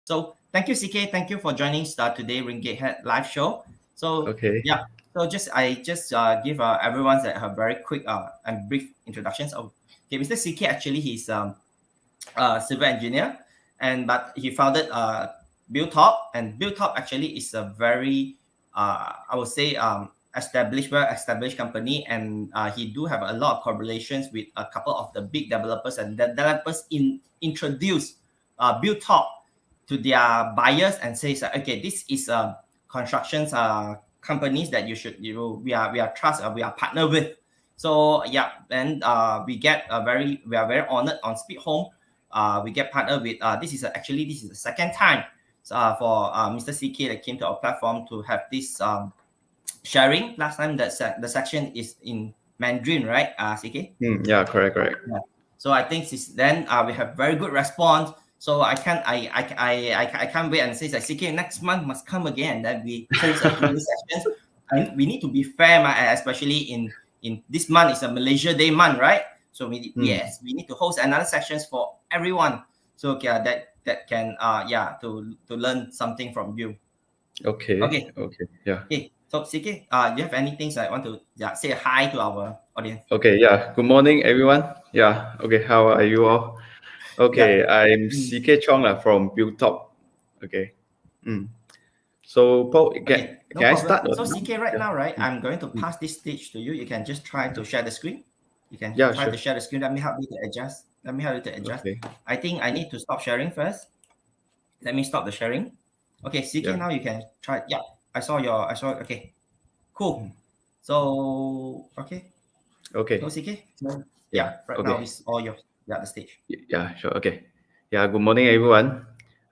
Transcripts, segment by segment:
So thank you, CK. Thank you for joining today RinggitHack LiveShow. So Okay. yeah, so I just give everyone a very quick and brief introductions of Mr. CK. Actually, he's a civil engineer, but he founded Buildtop, and Buildtop actually is a very I would say well-established company, and he do have a lot of collaborations with a couple of the big developers, and the developers introduce Buildtop to their buyers and says, okay, this is constructions companies that we are trust we are partner with. So yeah, and we are very honored on Speed Home. We get partnered with this is the second time for Mr. CK that came to our platform to have this sharing. Last time the section is in Mandarin, right, CK? Yeah, correct. Yeah. So I think since then we have very good response. So I can't wait and say that CK next month must come again. That we host a few sessions. And we need to be fair, especially in this month is a Malaysia Day month, right? So we need to host another sessions for everyone. So that can to learn something from you. Okay. Yeah. Okay. So CK, you have anything I want to say hi to our audience? Okay. Yeah. Good morning, everyone. Yeah. Okay. How are you all? Okay. I'm CK Chong from Buildtop. Okay. So Paul, can I start? So CK, right now, right? I'm going to pass this stage to you. You can just try to share the screen. You can try to share the screen. Let me help you to adjust. Okay. I think I need to stop sharing first. Let me stop the sharing. Okay, CK, now you can try. Yeah, I saw. Okay, cool. So okay. Okay. So CK. Right now it's all yours. Yeah, the stage. Yeah, sure. Okay. Yeah. Good morning, everyone.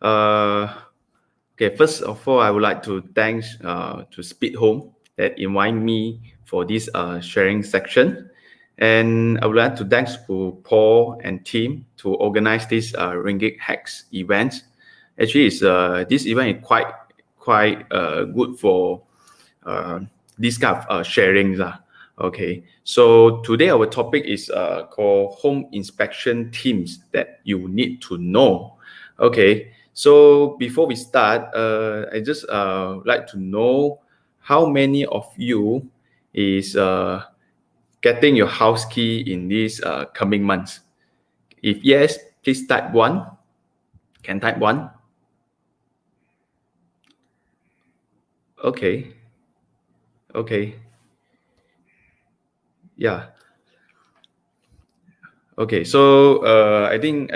Okay. First of all, I would like to thanks to Speed Home that invite me for this sharing section. And I would like to thanks to Paul and team to organize this RinggitHack event. Actually, this event is quite good for this kind of sharing. Okay, so today our topic is called home inspection teams that you need to know. Okay, so before we start, I just like to know how many of you is getting your house key in these coming months. If yes, please type 1. Can type 1. Okay. Yeah. Okay, so I think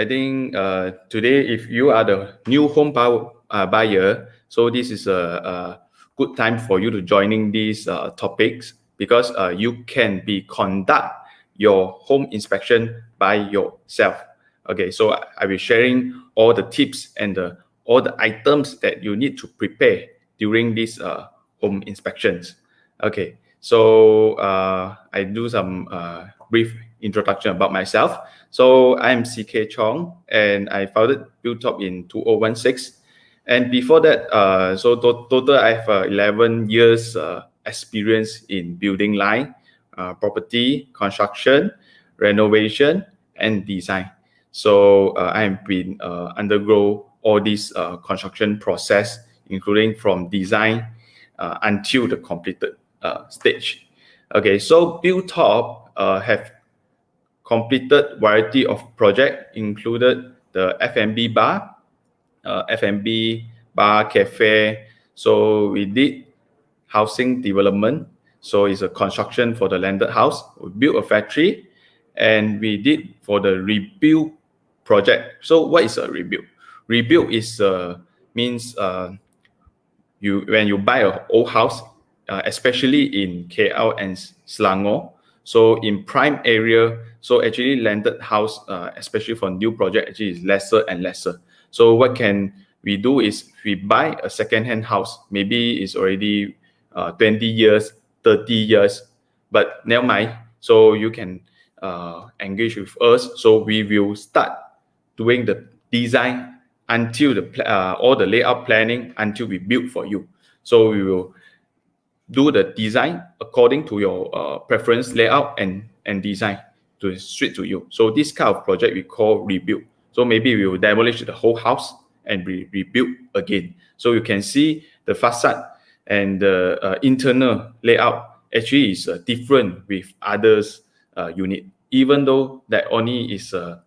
today, if you are the new home buyer, so this is a good time for you to joining these topics, because you can conduct your home inspection by yourself. Okay, so I will sharing all the tips and all the items that you need to prepare during these home inspections. Okay, so I do some brief introduction about myself. So I'm CK Chong, and I founded Buildtop in 2016. And before that, so total I have 11 years experience in building line, property, construction, renovation, and design. So I've been undergo all this construction process, including from design until the completed stage. Okay, so Buildtop have completed variety of project, included the F&B bar, F&B bar cafe. So we did housing development. So it's a construction for the landed house. We built a factory, and we did for the rebuild project. So what is a rebuild? Rebuild is means when you buy an old house, especially in KL and Selangor. So in prime area, so actually landed house, especially for new project, actually is lesser and lesser. So what can we do is we buy a second-hand house. Maybe it's already 20 years, 30 years, but never mind. So you can engage with us. So we will start doing the design until all the layout planning until we build for you. So we will do the design according to your preference layout and design to suit to you. So this kind of project we call rebuild. So maybe we will demolish the whole house and be rebuilt again. So you can see the facade and the internal layout actually is different with others unit, even though that only is a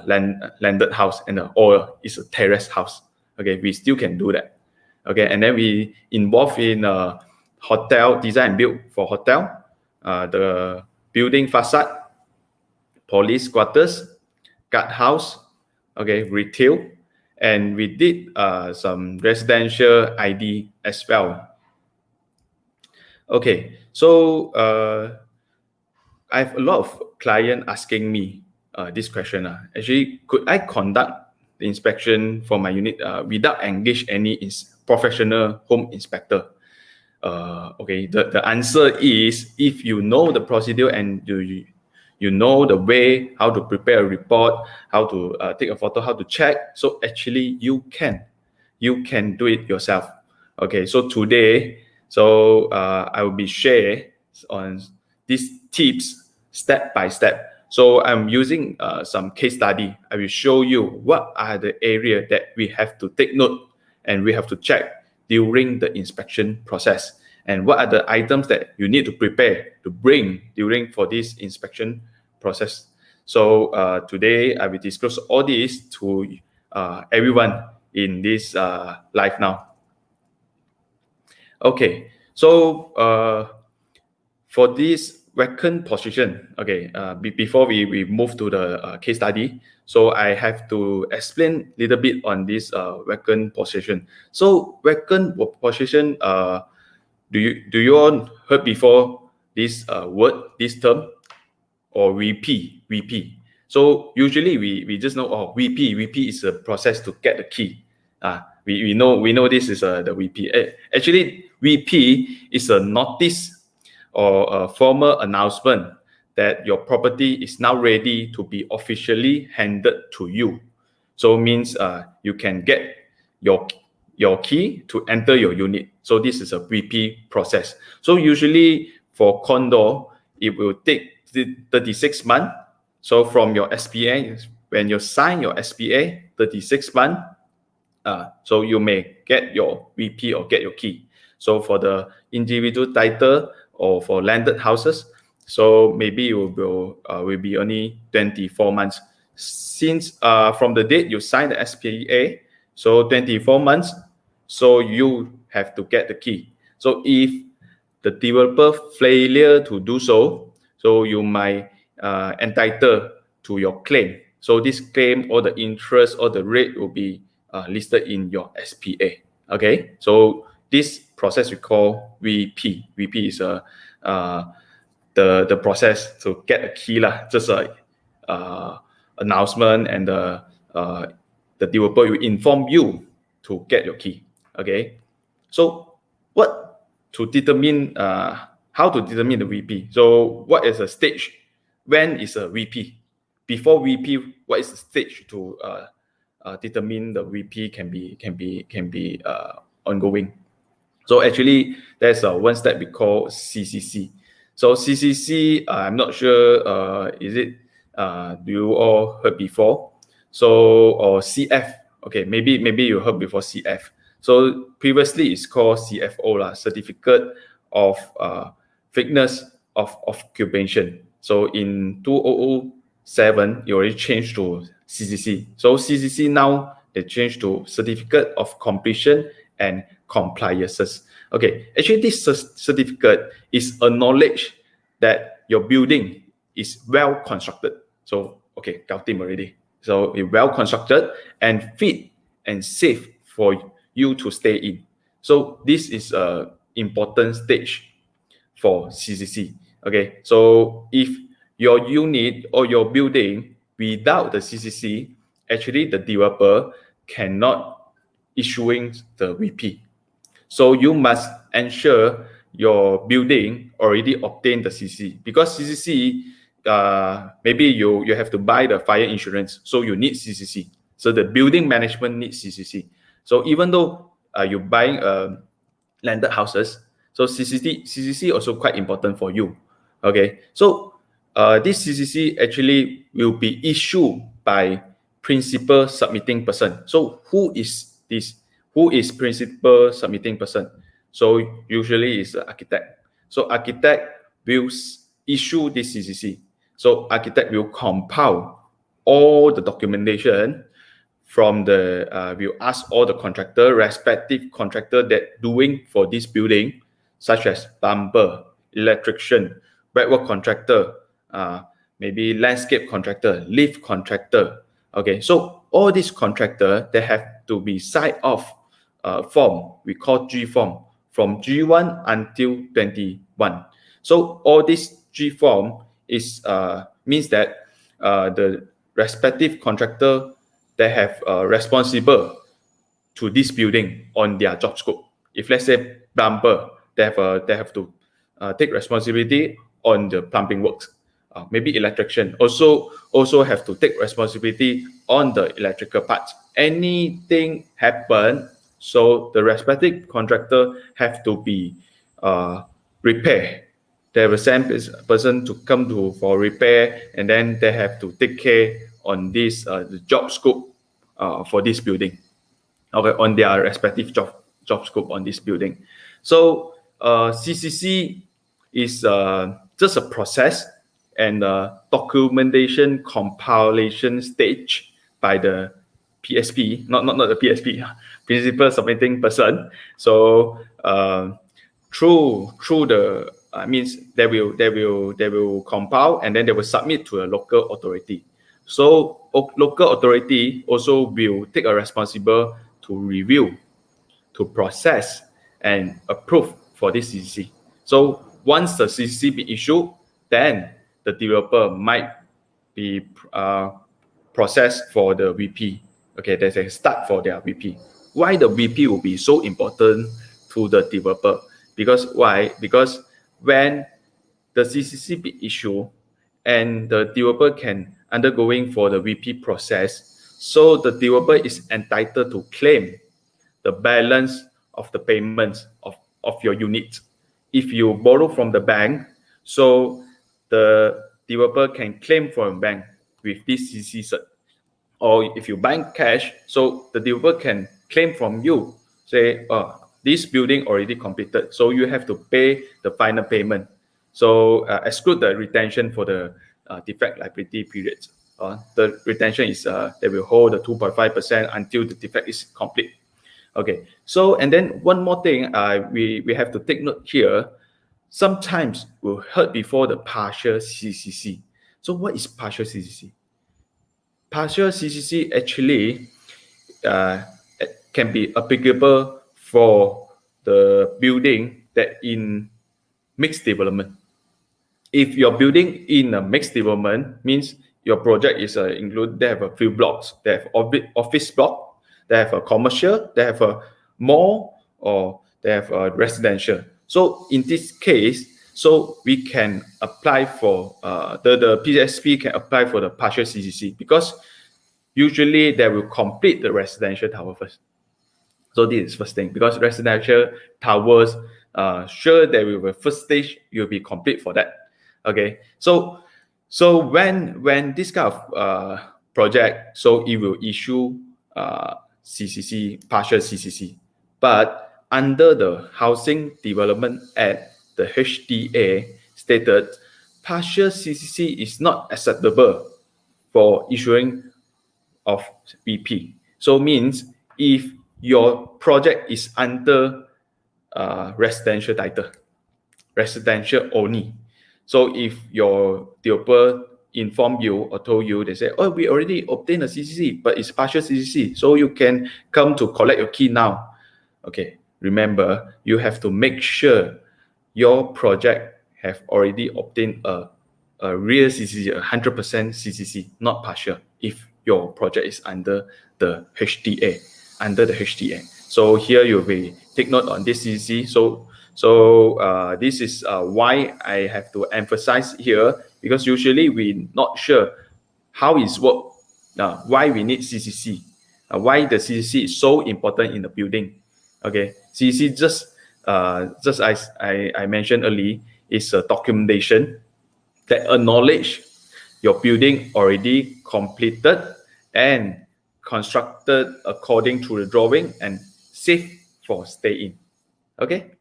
landed house and or is a terrace house. Okay, we still can do that. Okay, and then we involve in hotel design and build for hotel, the building facade, police quarters, guard house, okay, retail, and we did some residential ID as well. Okay, so I have a lot of clients asking me this question. Actually, could I conduct the inspection for my unit without engage any professional home inspector? Okay, the answer is, if you know the procedure and you know the way how to prepare a report, how to take a photo, how to check, so actually you can do it yourself. Okay, so today, I will be share on these tips step by step. So I'm using some case study. I will show you what are the areas that we have to take note and we have to check during the inspection process, and what are the items that you need to prepare to bring during for this inspection process. So today I will disclose all this to everyone in this live now. Okay, so for this vacant position, okay, before we move to the case study, so I have to explain a little bit on this vacant position. So vacant position, do you all heard before this word, this term, or VP? So usually we just know, oh, VP is a process to get the key. We know this is the VP. Actually, VP is a notice or a formal announcement that your property is now ready to be officially handed to you. So means you can get your key to enter your unit. So this is a VP process. So usually for condo, it will take 36 months. So from your SPA, when you sign your SPA, 36 months, so you may get your VP or get your key. So for the individual title or for landed houses, so maybe it will be only 24 months. Since from the date you sign the SPA, so 24 months, so you have to get the key. So if the developer failure to do so, so you might entitled to your claim. So this claim or the interest or the rate will be listed in your SPA. Okay, so this process we call VP. VP is the process to get a key lah. Just a announcement, and the developer will inform you to get your key. Okay, so what to determine how to determine the VP? So what is a stage? When is a VP? Before VP, what is the stage to determine the VP can be ongoing? So actually, there's one step we call CCC. So CCC, I'm not sure, is it, do you all heard before? So, or CF, okay, maybe you heard before CF. So previously it's called CFO, Certificate of Fitness of Occupation. So in 2007, it already changed to CCC. So CCC now, they changed to Certificate of Completion and Compliances. Okay, actually this certificate is a knowledge that your building is well constructed. So, okay, got him already. So it's well constructed and fit and safe for you to stay in. So this is an important stage for CCC. Okay, so if your unit or your building without the CCC, actually the developer cannot issuing the VP. So you must ensure your building already obtained the CCC, because CCC, maybe you have to buy the fire insurance, so you need CCC. So the building management needs CCC. So even though you're buying landed houses, so CCC also quite important for you. Okay, so this CCC actually will be issued by principal submitting person. So who is this? Who is principal submitting person? So usually is the architect. So architect will issue this CCC. So architect will compile all the documentation from the, we'll ask all the respective contractor that doing for this building, such as plumber, electrician, brickwork contractor, maybe landscape contractor, lift contractor. Okay, so all these contractor, they have to be signed off form, we call G form, from G1 until 21. So all this G form is means that the respective contractor, they have responsible to this building on their job scope. If let's say plumber, they have to take responsibility on the plumbing works. Maybe electrician also have to take responsibility on the electrical parts. Anything happen, so the respective contractor have to be repair. They have a same person to come to for repair, and then they have to take care on this the job scope for this building. Okay, on their respective job scope on this building. So CCC is just a process and documentation compilation stage by the PSP, not the PSP, principal submitting person. So through the means they will compile, and then they will submit to a local authority. So local authority also will take a responsible to review, to process, and approve for this CCC. So once the CCC be issued, then the developer might be processed for the VP. Okay, there's a start for their VP. Why the VP will be so important to the developer? Because why? Because when the CCC be issued and the developer can undergoing for the VP process, so the developer is entitled to claim the balance of the payments of your unit. If you borrow from the bank, so the developer can claim from bank with this CCC cert. Or if you bank cash, so the developer can claim from you, say, this building already completed, so you have to pay the final payment. So exclude the retention for the defect liability periods. The retention is they will hold the 2.5% until the defect is complete. Okay, so and then one more thing we have to take note here. Sometimes we'll heard before the partial CCC. So what is partial CCC? Partial CCC actually can be applicable for the building that in mixed development. If you're building in a mixed development, means your project is include, they have a few blocks. They have office block, they have a commercial, they have a mall, or they have a residential. So in this case, so we can apply for the PSP can apply for the partial CCC, because usually they will complete the residential tower first. So this is first thing, because residential towers, sure they will be first stage, you'll be complete for that. Okay, so when this kind of project, so it will issue CCC, partial CCC, but under the Housing Development Act, the HDA stated partial CCC is not acceptable for issuing of BP. So means if your project is under residential title, residential only. So if your developer inform you or told you, they say, oh, we already obtained a CCC, but it's partial CCC, so you can come to collect your key now. Okay, remember, you have to make sure your project have already obtained a real CCC, 100% CCC, not partial, if your project is under the HDA, So here you'll be take note on this CCC. So this is why I have to emphasize here, because usually we're not sure how it's work, why we need CCC, why the CCC is so important in the building. Okay, CCC just as I mentioned earlier, is a documentation that acknowledge your building already completed and constructed according to the drawing and safe for stay in. Okay.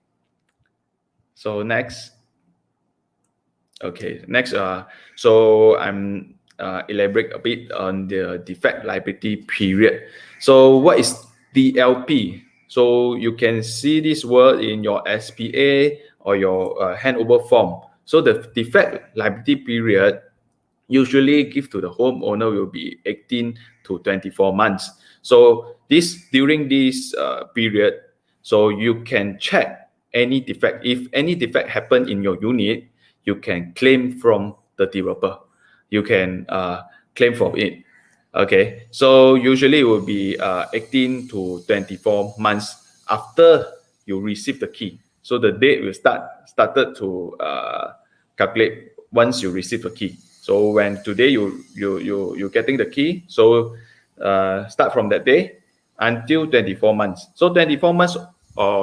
So next. Okay, next, so I'm elaborate a bit on the defect liability period. So what is DLP? So you can see this word in your SPA or your handover form. So the defect liability period usually give to the homeowner will be 18 to 24 months. So during this period, so you can check any defect. If any defect happen in your unit, you can claim from the developer. You can claim from it. Okay, so usually it will be 18 to 24 months after you receive the key. So the date will started to calculate once you receive the key. So when today you're getting the key, so start from that day until 24 months. So 24 months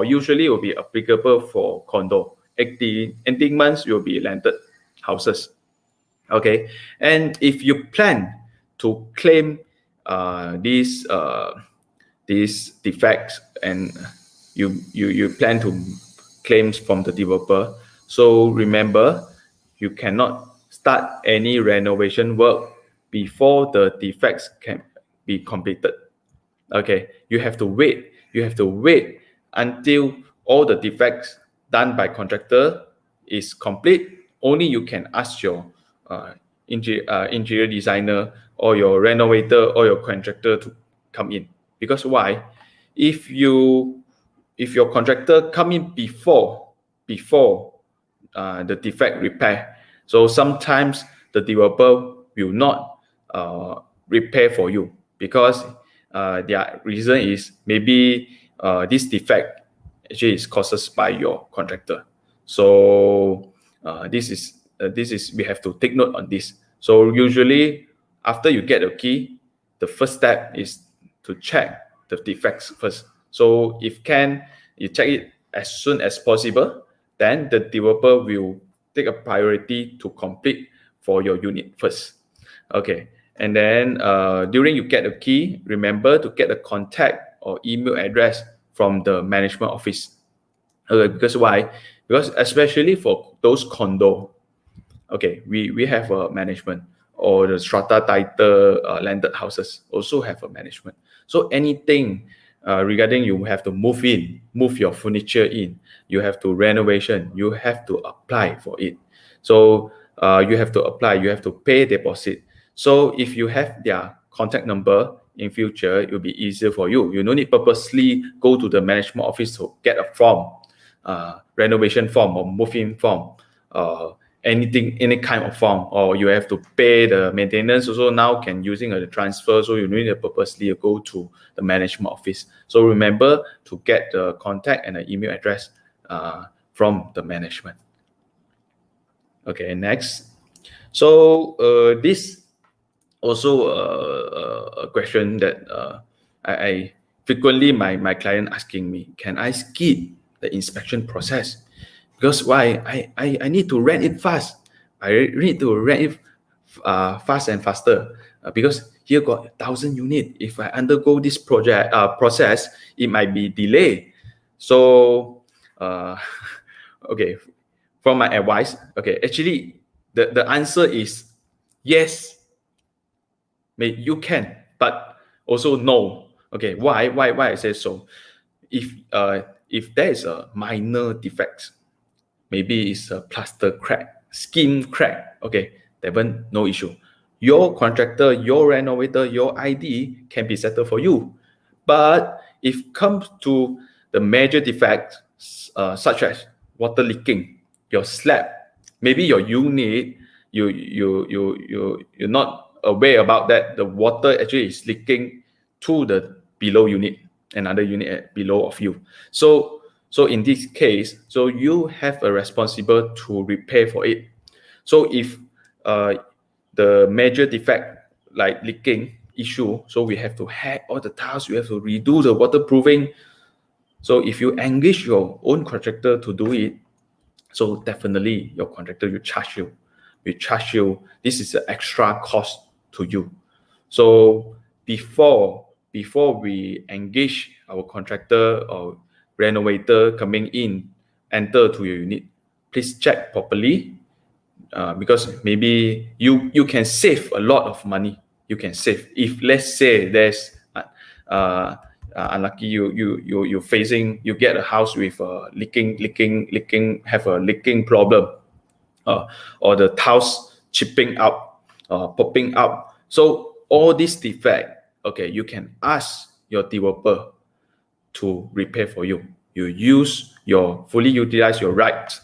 usually will be applicable for condo. 18 months will be landed houses. Okay, and if you plan to claim these defects and you plan to claim from the developer, so remember you cannot start any renovation work before the defects can be completed. Okay, you have to wait. You have to wait until all the defects done by contractor is complete. Only you can ask your interior designer or your renovator or your contractor to come in. Because why? If your contractor come in before the defect repair, so sometimes the developer will not repair for you because their reason is maybe this defect actually is caused by your contractor. So this is we have to take note on this. So usually after you get a key, the first step is to check the defects first. So if you check it as soon as possible, then the developer will take a priority to complete for your unit first. Okay, and then during you get a key, remember to get a contact or email address from the management office. Because why? Because especially for those condo, okay, we have a management, or the strata title landed houses also have a management. So anything regarding you have to move your furniture in, you have to renovation, you have to apply for it. So you have to apply, you have to pay deposit. So if you have their contact number in future, it will be easier for you. You don't need purposely go to the management office to get a form, renovation form or move-in form, any kind of form, or you have to pay the maintenance also now can using a transfer, so you need to purposely go to the management office. So remember to get the contact and the email address from the management. Okay, next. So this also a question that I frequently my client asking me, can I skip the inspection process? Because why? I need to rent it fast. I need to rent it fast and faster because here got 1,000 units. If I undergo this project process, it might be delayed. So okay, from my advice, okay, actually the answer is yes. You can, but also no. Okay, why I say so? If there is a minor defect, maybe it's a plaster crack, skin crack, okay, then no issue. Your contractor, your renovator, your ID can be settled for you. But if comes to the major defect, such as water leaking, your slab, maybe your unit, you're not aware about that. The water actually is leaking to the below unit, another unit below of you. So in this case, so you have a responsible to repair for it. So if the major defect like leaking issue, so we have to hack all the tiles, we have to redo the waterproofing. So if you engage your own contractor to do it, so definitely your contractor will charge you. This is an extra cost to you. So before we engage our contractor or renovator coming in, enter to your unit, please check properly, because maybe you can save a lot of money. You can save if, let's say, there's unlucky you get a house with leaking have a leaking problem, or the tiles chipping out, popping out. So all this defect, okay, you can ask your developer to repair for you. You fully utilize your rights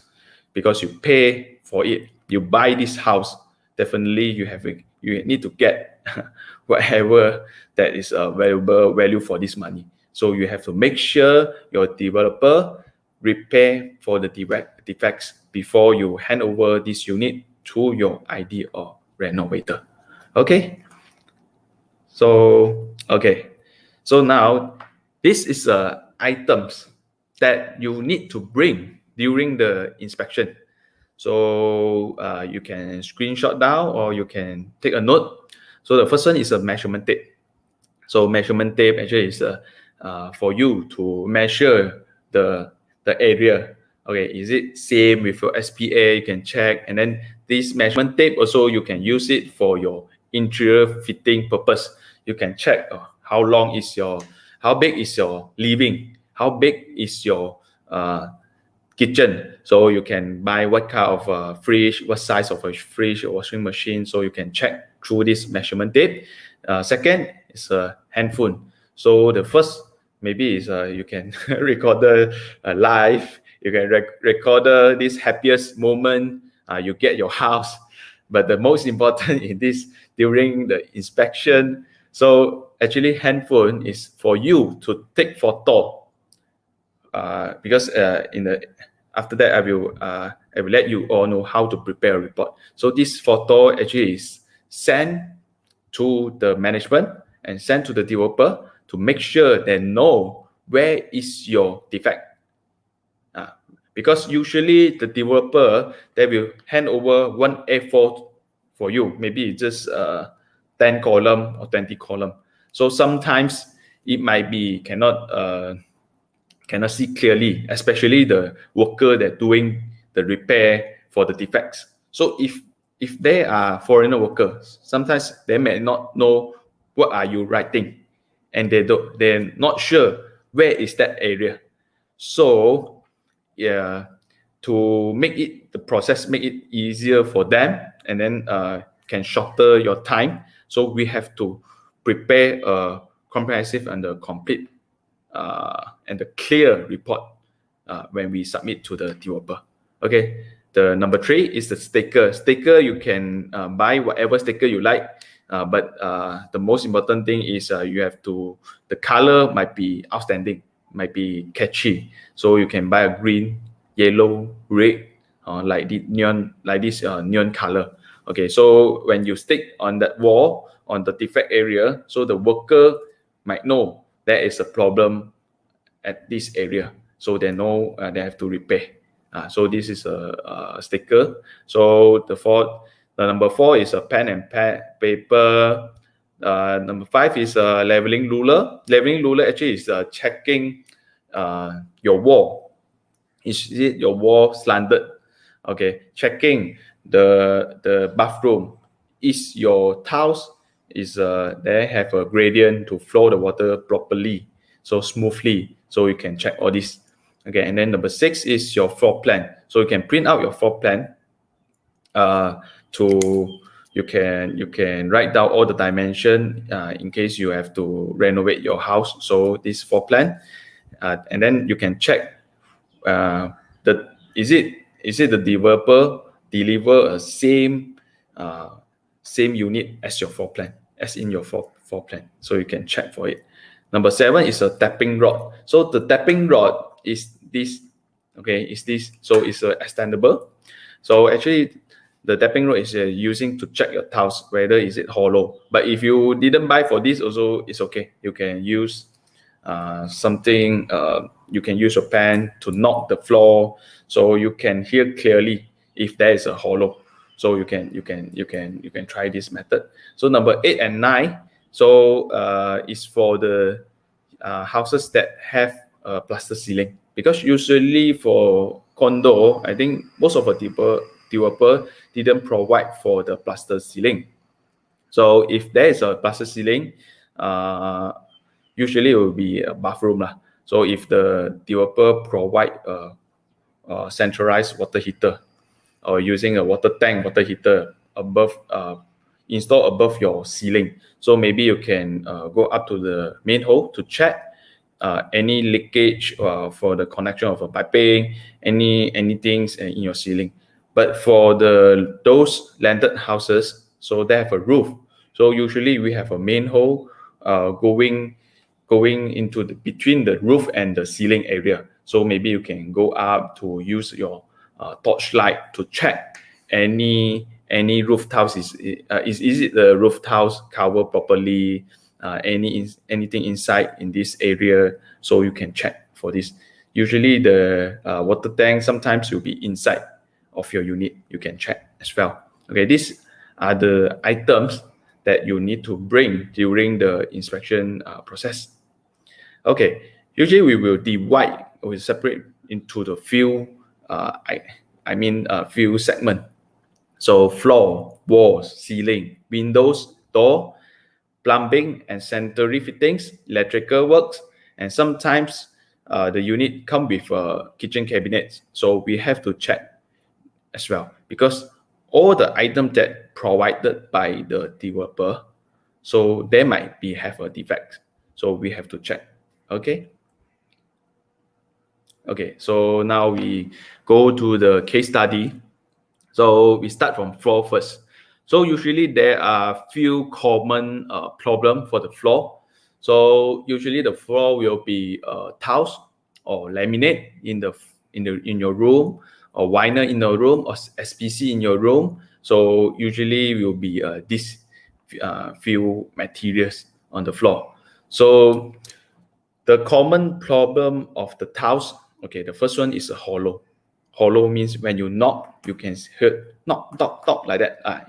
because you pay for it. You buy this house, definitely you need to get whatever that is a valuable value for this money. So you have to make sure your developer repair for the defects before you hand over this unit to your ID or renovator. Okay. So now this is items that you need to bring during the inspection. So you can screenshot down or you can take a note. So the first one is a measurement tape. So measurement tape actually is for you to measure the area. Okay, is it same with your SPA? You can check, and then this measurement tape also you can use it for your interior fitting purpose. You can check how big is your living, how big is your kitchen. So you can buy what kind of fridge, what size of a fridge or washing machine. So you can check through this measurement tape. Second is a handphone. So the first maybe is you can record live. You can record this happiest moment you get your house. But the most important in this during the inspection. So actually, handphone is for you to take photo. Because after that I will let you all know how to prepare a report. So this photo actually is sent to the management and sent to the developer to make sure they know where is your defect. Because usually the developer, they will hand over one A4 for you, maybe just 10 column or 20 column. So sometimes it might be cannot see clearly, especially the worker that doing the repair for the defects. So if they are foreigner workers, sometimes they may not know what are you writing, and they're not sure where is that area. So to make the process make it easier for them, and then can shorter your time. So we have to prepare a comprehensive and a complete and a clear report when we submit to the developer. Okay. The number 3 is the sticker. Sticker, you can buy whatever sticker you like, but the most important thing is the color might be outstanding, might be catchy. So you can buy a green, yellow, red, like this neon color. Okay, so when you stick on that wall on the defect area, so the worker might know there is a problem at this area, so they know they have to repair. So this is a sticker. So the number 4 is a pen and paper. Number 5 is a leveling ruler. Leveling ruler actually is checking your wall. Is it your wall slanted? Okay, checking the bathroom. Is your tiles they have a gradient to flow the water properly, so smoothly. So you can check all this. Okay, and then number 6 is your floor plan. So you can print out your floor plan. You can write down all the dimension in case you have to renovate your house. So this floor plan, and then you can check is it the developer deliver a same unit as your floor plan, as in your floor plan. So you can check for it. Number 7 is a tapping rod. So the tapping rod is this. Okay, is this. So it's extendable. So actually, the tapping rod is using to check your tiles whether is it hollow. But if you didn't buy for this, also it's okay. You can use something. You can use your pen to knock the floor, so you can hear clearly if there is a hollow. So you can try this method. So number 8 and 9. So it's for the houses that have a plaster ceiling, because usually for condo, I think most of the developer didn't provide for the plaster ceiling. So if there is a plaster ceiling, usually it will be a bathroom lah. So if the developer provide a centralized water heater, or using a water tank water heater above, install above your ceiling, so maybe you can go up to the main hole to check any leakage for the connection of a piping, anything in your ceiling. But for those landed houses, so they have a roof. So usually we have a main hole going into between the roof and the ceiling area. So maybe you can go up to use your torchlight to check any roof tiles is it the roof tiles covered properly, anything inside in this area, so you can check for this. Usually the water tank sometimes will be inside of your unit, you can check as well. Okay, these are the items that you need to bring during the inspection process. Okay, usually we will divide or separate into the few few segment. So floor, walls, ceiling, windows, door, plumbing and sanitary fittings, electrical works, and sometimes the unit come with kitchen cabinets. So we have to check as well, because all the items that provided by the developer, so they might have a defect. So we have to check. Okay. Okay, so now we go to the case study. So we start from floor first. So usually there are few common problem for the floor. So usually the floor will be tiles or laminate in your room, or vinyl in your room, or SPC in your room. So usually will be this few materials on the floor. So the common problem of the tiles, okay, the first one is a hollow. Hollow means when you knock, you can hear knock, knock, knock like that.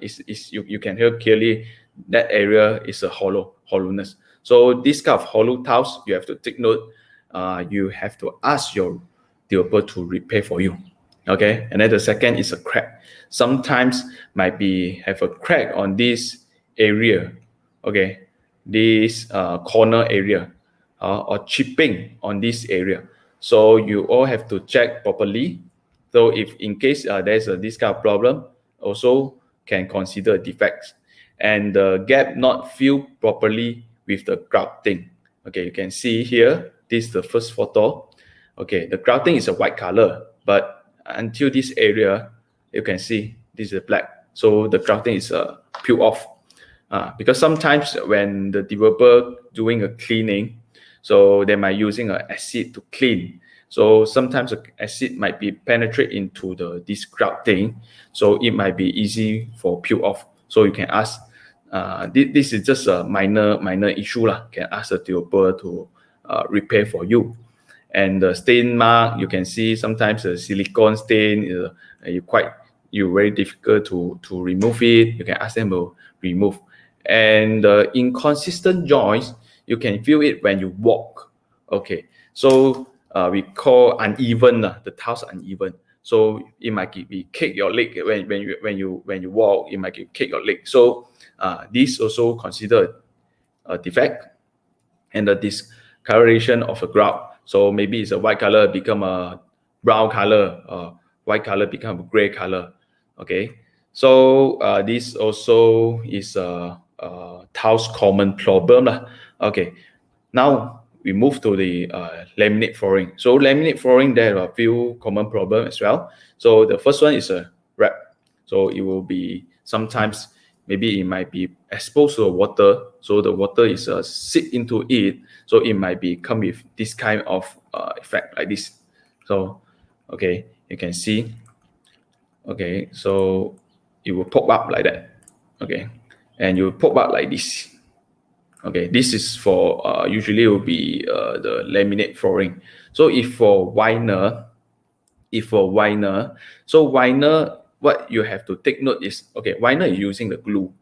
You can hear clearly that area is a hollowness. So this kind of hollow tiles, you have to take note. You have to ask your developer to repair for you. Okay, and then the second is a crack. Sometimes might have a crack on this area. Okay, this corner area, or chipping on this area. So you all have to check properly. So if in case there's this kind of problem, also can consider defects. And the gap not filled properly with the grouting. Okay, you can see here, this is the first photo. Okay, the grouting is a white color, but until this area, you can see this is black. So the grouting is peeled off. Because sometimes when the developer doing a cleaning, so they might using an acid to clean. So sometimes the acid might be penetrate into this grouting, so it might be easy for peel off. So you can ask, this is just a minor issue lah. Can ask the developer to repair for you. And the stain mark, you can see sometimes the silicone stain you very difficult to remove it. You can ask them to remove. And the inconsistent joints, you can feel it when you walk. Okay, so we call uneven, the tiles uneven. So it might be kick your leg when you walk. It might kick your leg. So this also considered a defect. And the discoloration of a grout. So maybe it's a white color become a brown color, white color become a gray color. Okay, so this also is a tiles common problem lah. Okay, now we move to the laminate flooring. So laminate flooring, there are a few common problems as well. So the first one is a wrap. So it will be sometimes, maybe it might be exposed to the water. So the water is seep into it. So it might come with this kind of effect like this. So, okay, you can see. Okay, so it will pop up like that. Okay, and you pop up like this. Okay, this is for usually it will be the laminate flooring. So if for vinyl, so vinyl, what you have to take note is, okay, vinyl is using the glue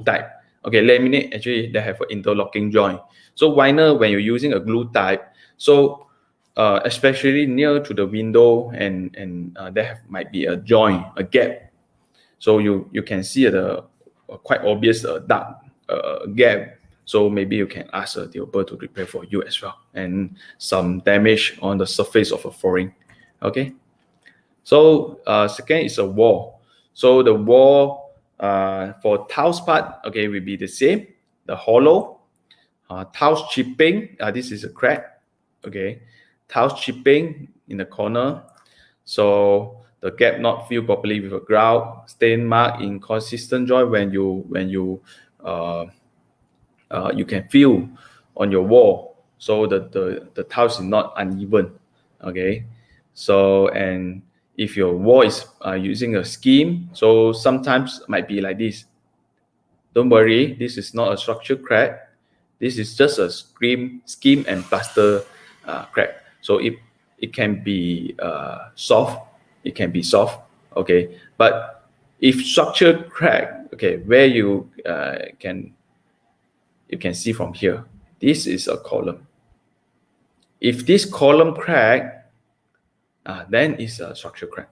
type. Okay, laminate actually they have an interlocking joint. So vinyl, when you're using a glue type, so especially near to the window and there might be a joint, a gap. So you can see the quite obvious dark gap. So maybe you can ask the developer to repair for you as well, and some damage on the surface of a flooring. Okay. So second is a wall. So the wall for tiles part, okay, will be the same. The hollow, tiles chipping. This is a crack. Okay, tiles chipping in the corner. So the gap not filled properly with a grout, Stainmark, inconsistent joint when you can feel on your wall. So the tiles is not uneven. Okay, so and if your wall is using a scheme, so sometimes might be like this. Don't worry, this is not a structure crack. This is just a scheme and plaster crack. So it can be soft. It can be soft. Okay, but if structure crack, okay, where you can see from here, this is a column. If this column crack, then it's a structure crack.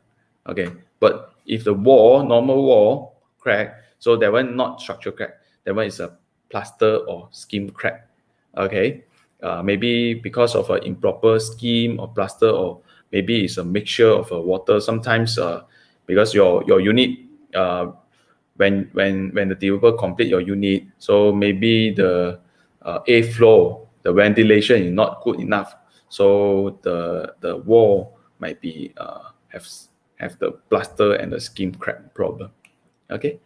Okay, but if the wall, normal wall crack, so that one not structure crack, that one is a plaster or scheme crack. Okay, maybe because of an improper scheme or plaster, or maybe it's a mixture of water. Sometimes because your unit, when the developer complete your unit, so maybe the airflow, the ventilation is not good enough, so the wall might be have the plaster and the scheme crack problem. Okay,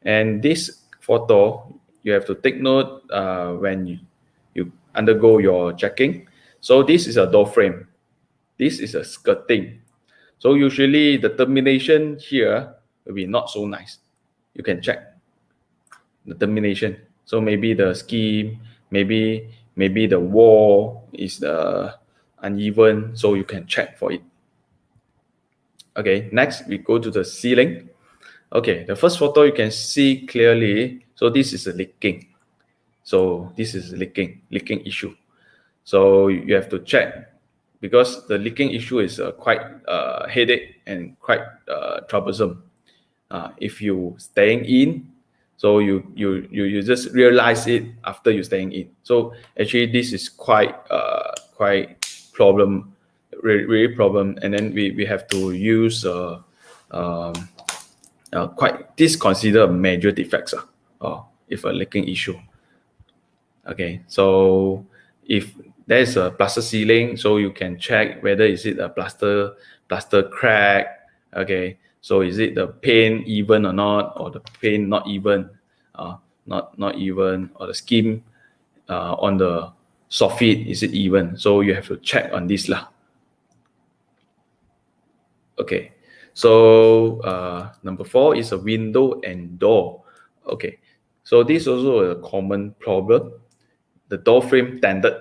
and this photo you have to take note when you undergo your checking. So this is a door frame, this is a skirting. So usually the termination here will be not so nice. You can check the termination. So maybe the scheme, maybe the wall is uneven, so you can check for it. Okay, next we go to the ceiling. Okay, the first photo you can see clearly. So this is a leaking. So this is leaking issue. So you have to check, because the leaking issue is quite headache and quite troublesome. If you staying in, so you just realize it after you staying in. So actually this is quite problem, really problem, and then we have to use quite this considered major defects if a leaking issue. Okay, so if there's a plaster ceiling, so you can check whether is it a plaster crack. Okay, so is it the pane even or not, or the pane not even, not even, or the scheme on the soffit, is it even? So you have to check on this lah. Okay, so number 4 is a window and door. Okay, so this is also a common problem. The door frame dented.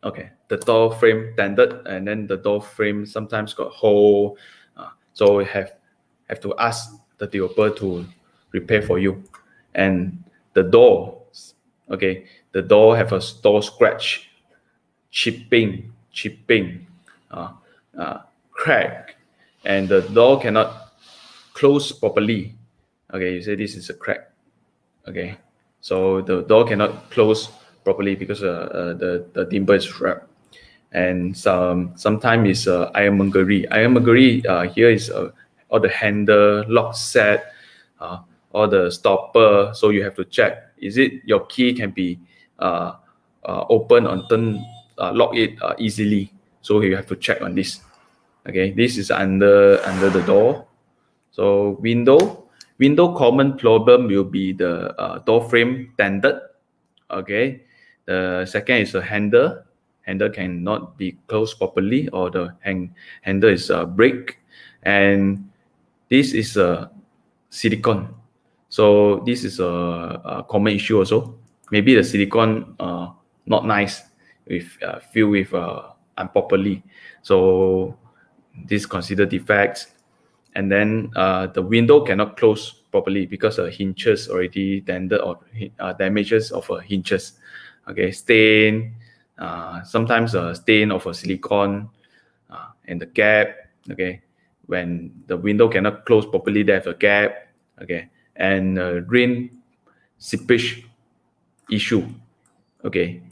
Okay, the door frame dented, and then the door frame sometimes got hole. So we have to ask the developer to repair for you. And the door, okay, the door have a door scratch, chipping, crack, and the door cannot close properly. Okay, you say this is a crack. Okay, so the door cannot close properly because the timber is wrapped. And sometimes it's ironmongery. Ironmongery here is all the handle, lock set, all the stopper. So you have to check, is it your key can be open and turn, lock it easily. So you have to check on this. Okay, this is under the door. So window common problem will be the door frame dented. Okay, the second is a handle cannot be closed properly, or the handle is break. And this is a silicone. So this is a common issue also. Maybe the silicone not nice, with filled with improperly. So this consider defects. And then the window cannot close properly because the hinges already dented or damages of hinges. Okay, stain, sometimes a stain of a silicone, and the gap. Okay, when the window cannot close properly, there's a gap. Okay, and rain seepage issue. Okay,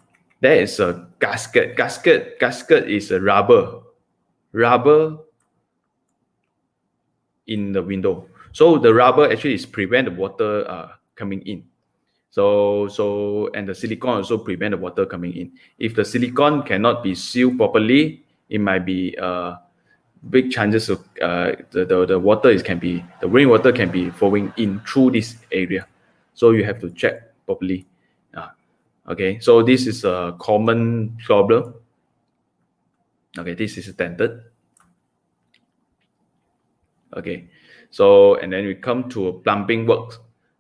there is a gasket. Gasket is a rubber in the window. So the rubber actually is prevent the water coming in. So and the silicone also prevent the water coming in. If the silicone cannot be sealed properly, it might be big chances of the water the rainwater can be flowing in through this area. So you have to check properly. Okay, so this is a common problem. Okay, this is dented. Okay, so and then we come to plumbing works.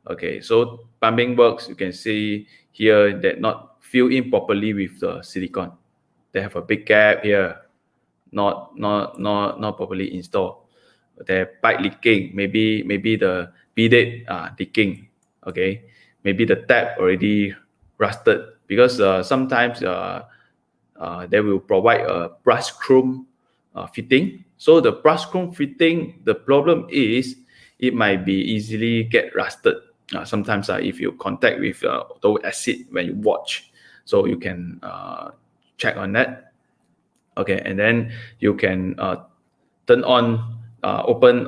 Okay, so plumbing works, you can see here that not fill in properly with the silicone. They have a big gap here, not properly installed. They're pipe leaking. Maybe the bidet leaking. Okay, maybe the tap already rusted because sometimes they will provide a brush chrome fitting. So the brush chrome fitting, the problem is it might be easily get rusted. Sometimes if you contact with those acid when you watch, so you can check on that. Okay, and then you can turn on, open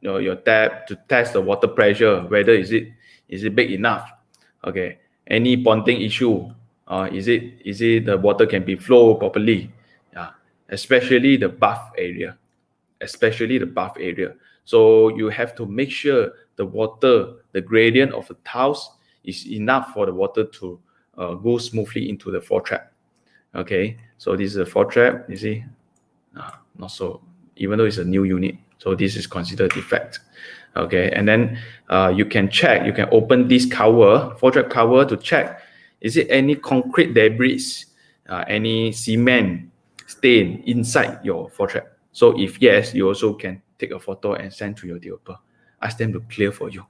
your tap to test the water pressure, whether is it big enough. Okay, any bonding issue, is it the water can be flow properly, especially the bath area. So you have to make sure the water, the gradient of the tiles is enough for the water to go smoothly into the floor trap. Okay, so this is a floor trap. You see, not so, even though it's a new unit, so this is considered defect. Okay, and then you can check, you can open this cover, floor trap cover, to check is it any concrete debris, any cement stain inside your floor trap. So if yes, you also can take a photo and send to your developer. Ask them to clear for you.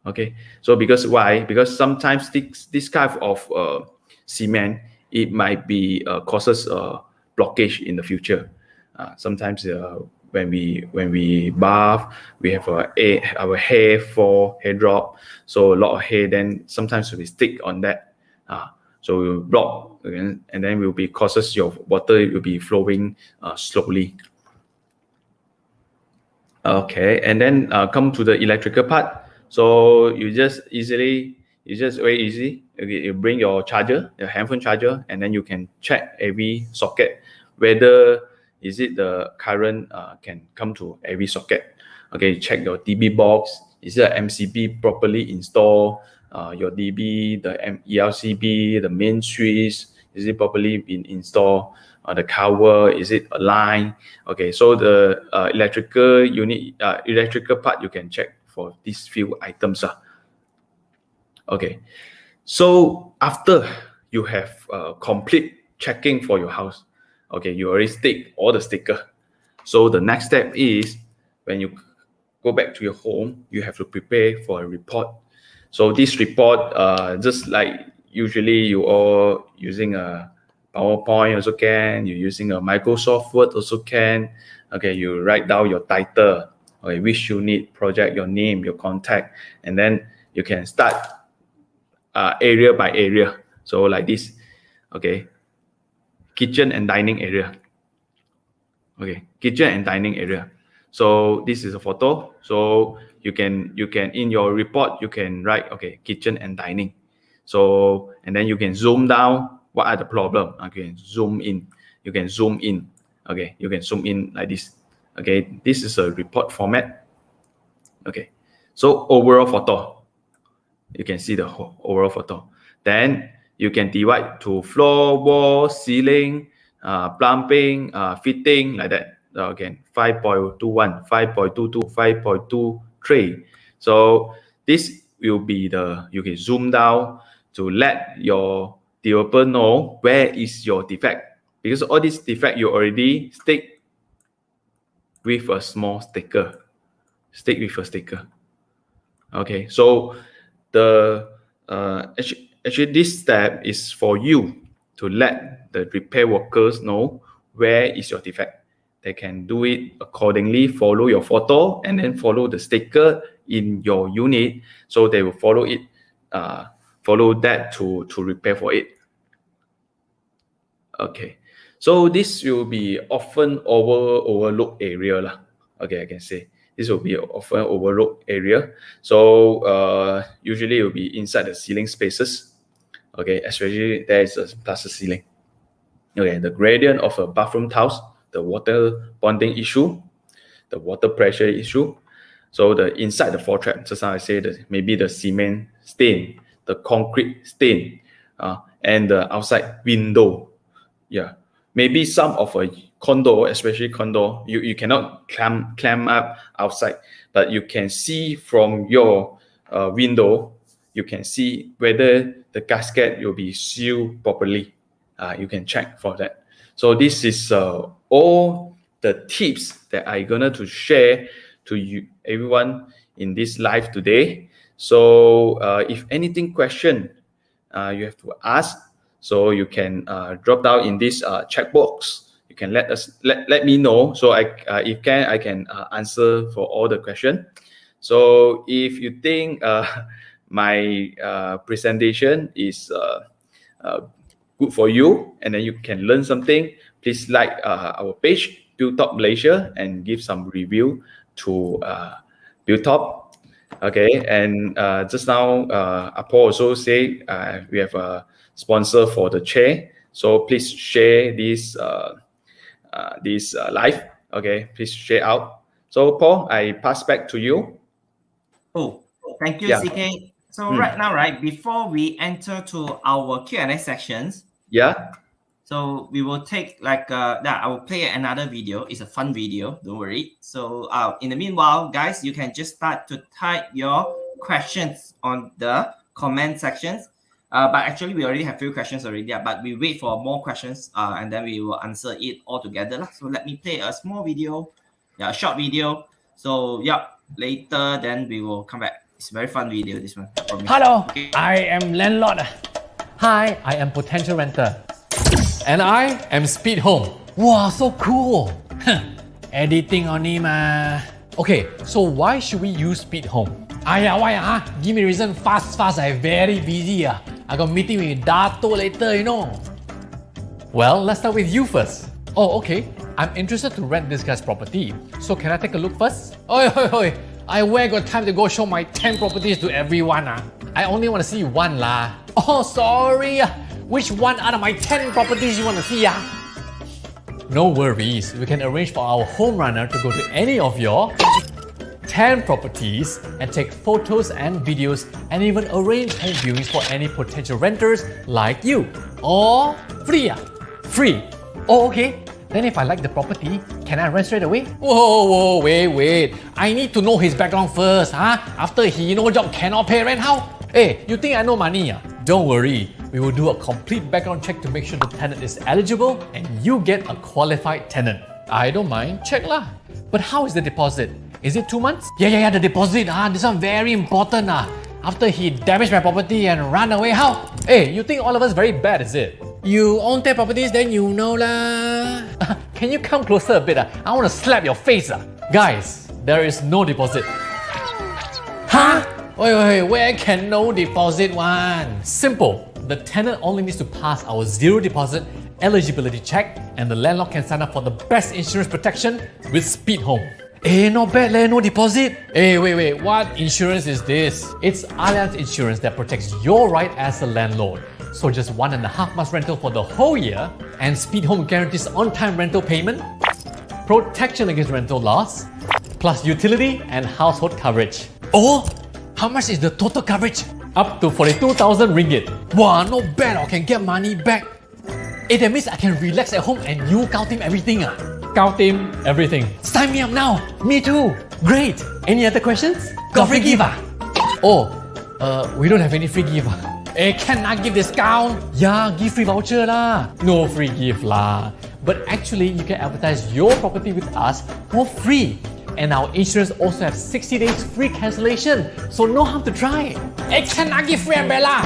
Okay, so because why? Because sometimes this type of cement, it might be causes blockage in the future. Sometimes when we bath, we have our hair fall, hair drop, so a lot of hair. Then sometimes we stick on that, so we will block, and then will be causes your water will be flowing slowly. Okay, and then come to the electrical part. So you just very easy. Okay, you bring your charger, your handphone charger, and then you can check every socket whether is it the current can come to every socket. Okay, check your DB box. Is the MCB properly installed? Your DB, the ELCB, the main switch, is it properly been installed? The cover, is it aligned? Okay, so the electrical unit, electrical part, you can check for these few items. Okay, so after you have complete checking for your house, okay, you already stick all the sticker. So the next step is when you go back to your home, you have to prepare for a report. So this report, just like usually you all using a PowerPoint also can, you're using a Microsoft Word also can. Okay, you write down your title, okay, which unit, project, your name, your contact, and then you can start area by area. So like this, okay, kitchen and dining area. Okay, kitchen and dining area. So this is a photo. So you can in your report you can write, okay, kitchen and dining. So and then you can zoom down. What are the problem? Okay, zoom in. You can zoom in. Okay, you can zoom in like this. Okay, this is a report format. Okay, so overall photo. You can see the whole overall photo. Then you can divide to floor, wall, ceiling, plumbing, fitting, like that. Again, 5.21, 5.22, 5.23. So this will be you can zoom down to let your developer know where is your defect. Because all these defect you already stick with a small sticker. Stick with a sticker. Okay, so the actually this step is for you to let the repair workers know where is your defect. They can do it accordingly, follow your photo, and then follow the sticker in your unit. So they will follow it, follow that to repair for it. Okay, so this will be often overlooked area lah. Okay, I can say this will be often overlooked area. So usually it will be inside the ceiling spaces. Okay, especially there is a plaster ceiling. Okay, the gradient of a bathroom tiles, the water bonding issue, the water pressure issue. So the inside the floor trap, just now I say that maybe the cement stain, the concrete stain, and the outside window. Yeah, maybe some of a condo, especially condo, you cannot climb up outside, but you can see from your window, you can see whether the gasket will be sealed properly. You can check for that. So this is all the tips that I'm gonna to share to you, everyone in this live today. So if anything question, you have to ask. So you can drop down in this chat box. You can let me know. So I can answer for all the question. So if you think my presentation is good for you, and then you can learn something, please like our page Buildtop Malaysia and give some review to Buildtop. Okay, and just now Apo also say we have a sponsor for the chair, so please share this live. Okay, please share out. So Paul, I pass back to you. Oh, thank you, CK. So right now, right before we enter to our Q&A sections, so we will take like I will play another video. It's a fun video, don't worry. So in the meanwhile, guys, you can just start to type your questions on the comment sections. But actually, we already have a few questions already. But we wait for more questions, and then we will answer it all together. So let me play a small video, a short video. So later then we will come back. It's a very fun video, this one. Hello, I am landlord. Hi, I am potential renter. And I am Speed Home. Wow, so cool. Editing only ma. Okay, so why should we use Speed Home? Why? Give me reason fast. I very busy. I got meeting with Dato later, you know. Well, let's start with you first. Oh, okay. I'm interested to rent this guy's property. So can I take a look first? Oi. I where got time to go show my 10 properties to everyone. I only want to see one lah. Oh, sorry. Which one out of my 10 properties you want to see? No worries. We can arrange for our home runner to go to any of your 10 properties and take photos and videos and even arrange home viewings for any potential renters like you. Or free. Free. Oh, okay. Then if I like the property, can I rent straight away? Whoa, wait. I need to know his background first, After he no job cannot pay rent, how? Hey, you think I know money? Don't worry. We will do a complete background check to make sure the tenant is eligible and you get a qualified tenant. I don't mind, check lah. But how is the deposit? Is it 2 months? Yeah, the deposit, this one very important. After he damaged my property and ran away, how? Hey, you think all of us very bad, is it? You own 10 properties, then you know lah. Can you come closer a bit? I want to slap your face. Guys, there is no deposit. Huh? Wait, where can no deposit one? Simple. The tenant only needs to pass our zero deposit eligibility check and the landlord can sign up for the best insurance protection with Speed Home. Not bad leh, no deposit. Wait, what insurance is this? It's Allianz Insurance that protects your right as a landlord. So just 1.5 months rental for the whole year, and Speed Home guarantees on-time rental payment, protection against rental loss, plus utility and household coverage. Oh, how much is the total coverage? Up to 42,000 ringgit. Wow, not bad, I can get money back. That means I can relax at home and you count him everything. Count him everything. Sign me up now. Me too. Great. Any other questions? Got free gift? We don't have any free gift. Can I give discount? Yeah, give free voucher lah. No free gift lah. But actually, you can advertise your property with us for free. And our insurance also have 60 days free cancellation, so no harm to try. Hey, can I give free umbrella?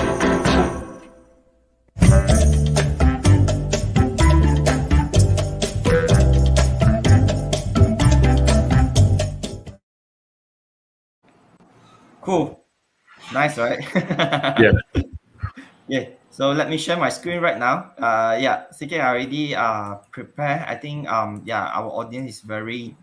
Cool. Nice, right? Yeah. Yeah. So let me share my screen right now. Yeah, CK already prepared. I think yeah, our audience is very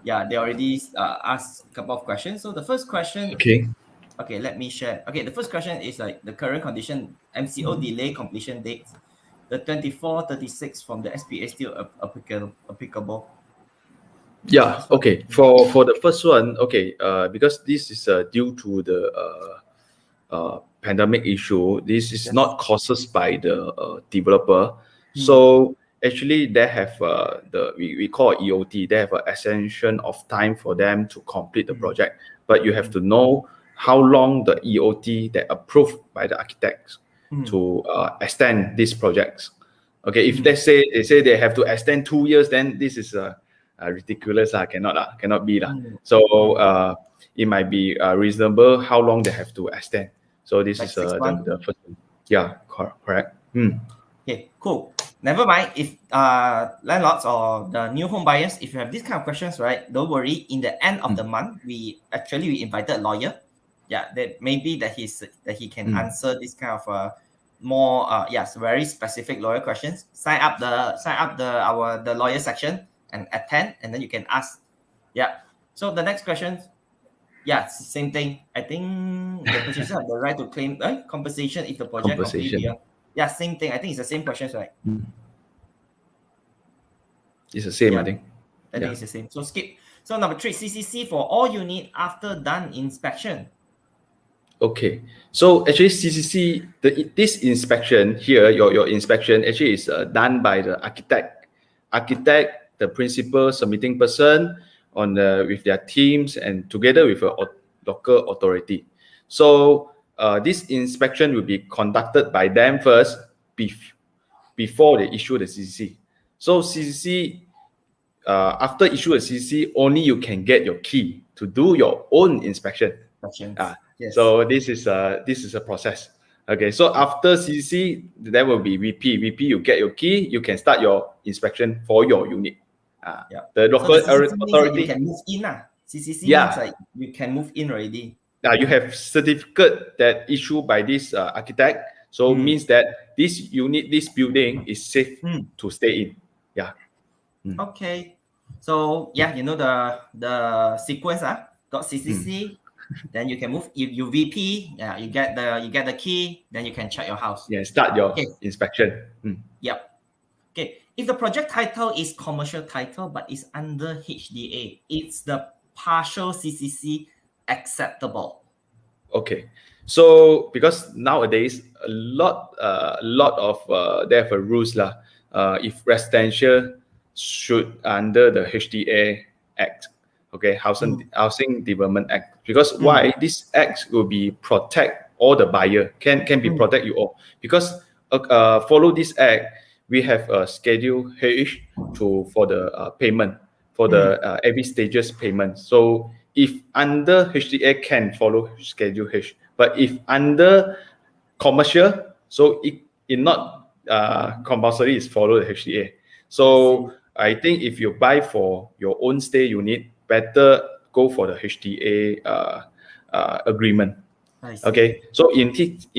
they already asked a couple of questions. So the first question, okay, let me share. Okay, the first question is like the current condition MCO delay completion dates. The 24, 36 from the SPA still applicable. Yeah. Okay. For the first one, okay. Because this is due to the pandemic issue. This is not caused by the developer. So actually, they have we call it EOT. They have an extension of time for them to complete the project. But you have to know how long the EOT that approved by the architects to extend these projects. Okay, if they say they have to extend 2 years, then this is ridiculous. Cannot be. So it might be reasonable how long they have to extend. So this Like is 6 months? the first one. Yeah, correct. Okay, cool. Never mind if landlords or the new home buyers, if you have these kind of questions, right? Don't worry. In the end of the month, we invited a lawyer. Yeah, that maybe that he can answer this kind of more very specific lawyer questions. Sign up the lawyer section and attend, and then you can ask. Yeah. So the next question. Yeah, same thing. I think the purchaser have the right to claim compensation if the project completely. Yeah, same thing. I think it's the same questions, right? It's the same, Yeah. I think. I think it's the same. So skip. So number 3, CCC for all you need after done inspection. Okay. So actually, CCC, this inspection here, your inspection actually is done by the architect, the principal submitting person with their teams and together with a local authority. So this inspection will be conducted by them first before they issue the CCC. So CCC, after issue a CCC, only you can get your key to do your own inspection. Yes. So this is a process. Okay, so after CCC, there will be VP. VP, you get your key, you can start your inspection for your unit. The local authority. You can move in. CCC means like you can move in already. You have certificate that issued by this architect. So means that this unit, this building is safe to stay in. Yeah. Okay. So yeah, you know the sequence. Got CCC. Then you can move. You VP, you get the key. Then you can check your house. Yeah, start your inspection. Yep. Okay. If the project title is commercial title but is under HDA, it's the partial CCC acceptable. Okay. So because nowadays a lot of they have a rules lah. If residential should under the HDA Act. Okay, Housing Development Act. Because why? This act will be protect all the buyer, can be protect you all. Because follow this act, we have a Schedule H for the payment, for the every stages payment. So if under HDA can follow Schedule H, but if under commercial, so it not compulsory is follow the HDA. So I think if you buy for your own stay unit, better go for the HDA agreement. Okay, so in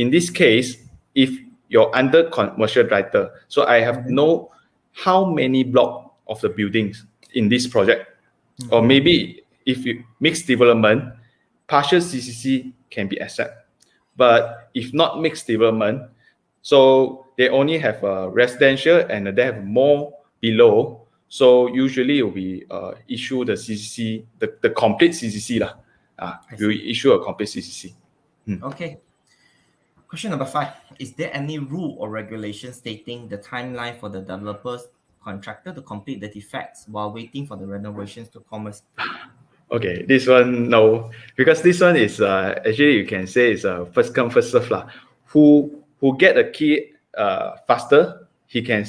this case, if you're under commercial title, so I have know how many block of the buildings in this project, or maybe if you mixed development, partial CCC can be accepted. But if not mixed development, so they only have a residential and they have more below. So usually it will be issue the CCC, the complete CCC lah. We issue a complete CCC. Okay. Question number 5. Is there any rule or regulation stating the timeline for the developer's contractor to complete the defects while waiting for the renovations to commence? Okay, this one no, because this one is actually you can say it's a first come first serve lah. Who get the key faster, he can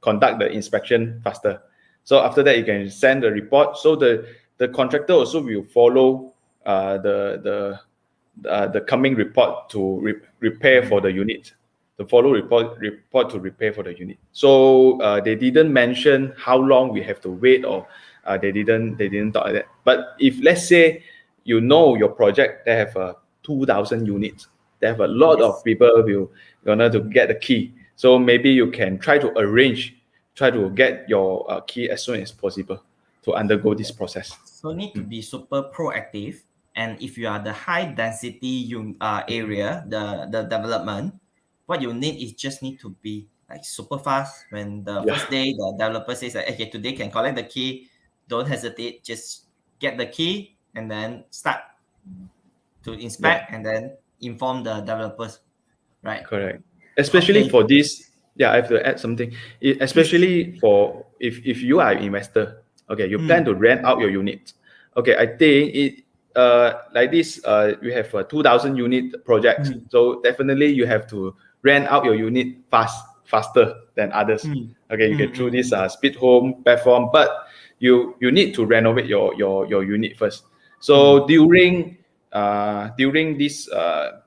conduct the inspection faster. So after that, you can send the report. So the contractor also will follow the coming report to repair for the unit. The follow report to repair for the unit. So they didn't mention how long we have to wait, or they didn't talk like that. But if let's say you know your project, they have 2,000 units. They have a lot of people will gonna to get the key. So maybe you can try to get your key as soon as possible to undergo this process. So need to be super proactive. And if you are the high density area, the development, what you need is just need to be like super fast. When the first day the developer says like, okay, today can collect the key, don't hesitate, just get the key and then start to inspect and then inform the developers, right? Correct. Especially for this, I have to add something. Especially for if you are an investor, okay, you plan to rent out your unit. Okay, I think it like this. We have a 2,000 unit project, so definitely you have to rent out your unit faster than others. Okay, you get through this speed home platform, but you need to renovate your unit first. So during this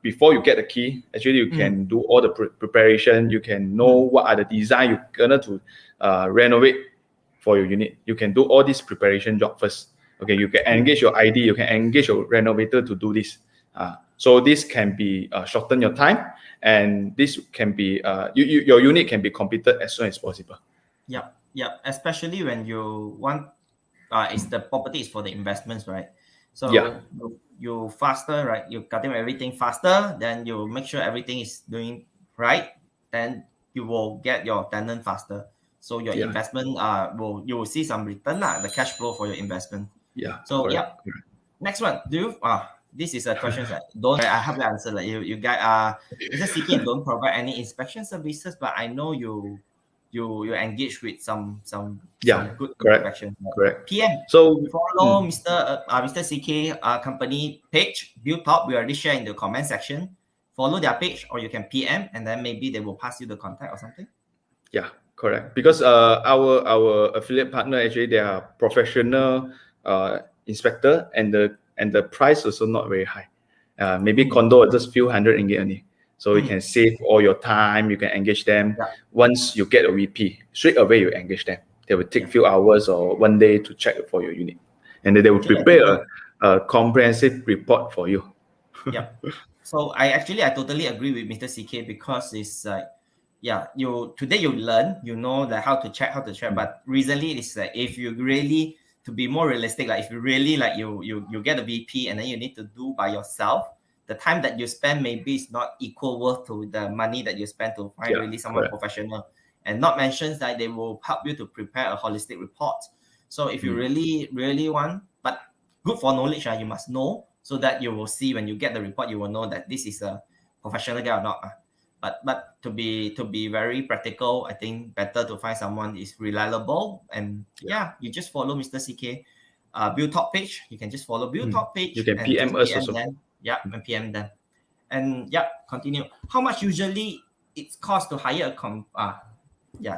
before you get the key, actually you can do all the preparation. You can know what are the design you're gonna to renovate for your unit. You can do all this preparation job first. Okay, you can engage your ID, you can engage your renovator to do this. So this can be shorten your time, and this can be your unit can be completed as soon as possible. Yeah. Especially when you want, is the property is for the investments, right? So you faster, right? You cutting everything faster, then you make sure everything is doing right. Then you will get your tenant faster. So your investment you will see some return the cash flow for your investment. So correct. Next one. Do you this is a question that I have the answer. Like you guys Mr. CK don't provide any inspection services, but I know you engage with some good inspection. Correct. PM. So follow Mr. CK company page, Build Top. We already share in the comment section. Follow their page, or you can PM, and then maybe they will pass you the contact or something. Yeah, correct. Because our affiliate partner, actually they are professional inspector, and the price also not very high. Maybe condo just few hundred ringgit only. So you can save all your time. You can engage them. Once you get a VP, straight away you engage them. They will take few hours or one day to check for your unit, and then they will prepare a comprehensive report for you. So I totally agree with Mr. CK, because it's like today you learn, you know, like how to check, but recently it's like, if you really, to be more realistic, like if you really like you get a VP and then you need to do by yourself, the time that you spend maybe is not equal worth to the money that you spend to find really someone professional. And not mentioned that they will help you to prepare a holistic report. So if you really want, but good for knowledge, you must know, so that you will see when you get the report, you will know that this is a professional guy or not. But to be very practical, I think better to find someone is reliable. And you just follow Mr. CK Build Top page. You can just follow Build Top page. You can PM us also. Them. And PM them. And continue. How much usually it costs to hire a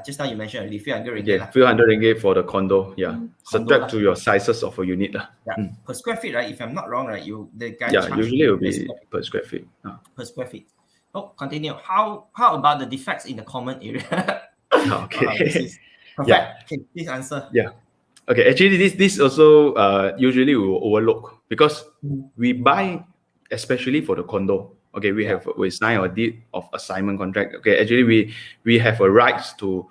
just now you mentioned already, few hundred ringgit. Few hundred ringgit for the condo. Subject to your sizes of a unit. Per square feet, right? If I'm not wrong, right? The guy usually it will be per square feet. Per square feet. Oh, continue. How about the defects in the common area? Okay. Perfect. Okay, please answer. Okay. Actually, this also usually we will overlook, because we buy especially for the condo. Okay, we sign a deed of assignment contract. Okay, actually we have a right to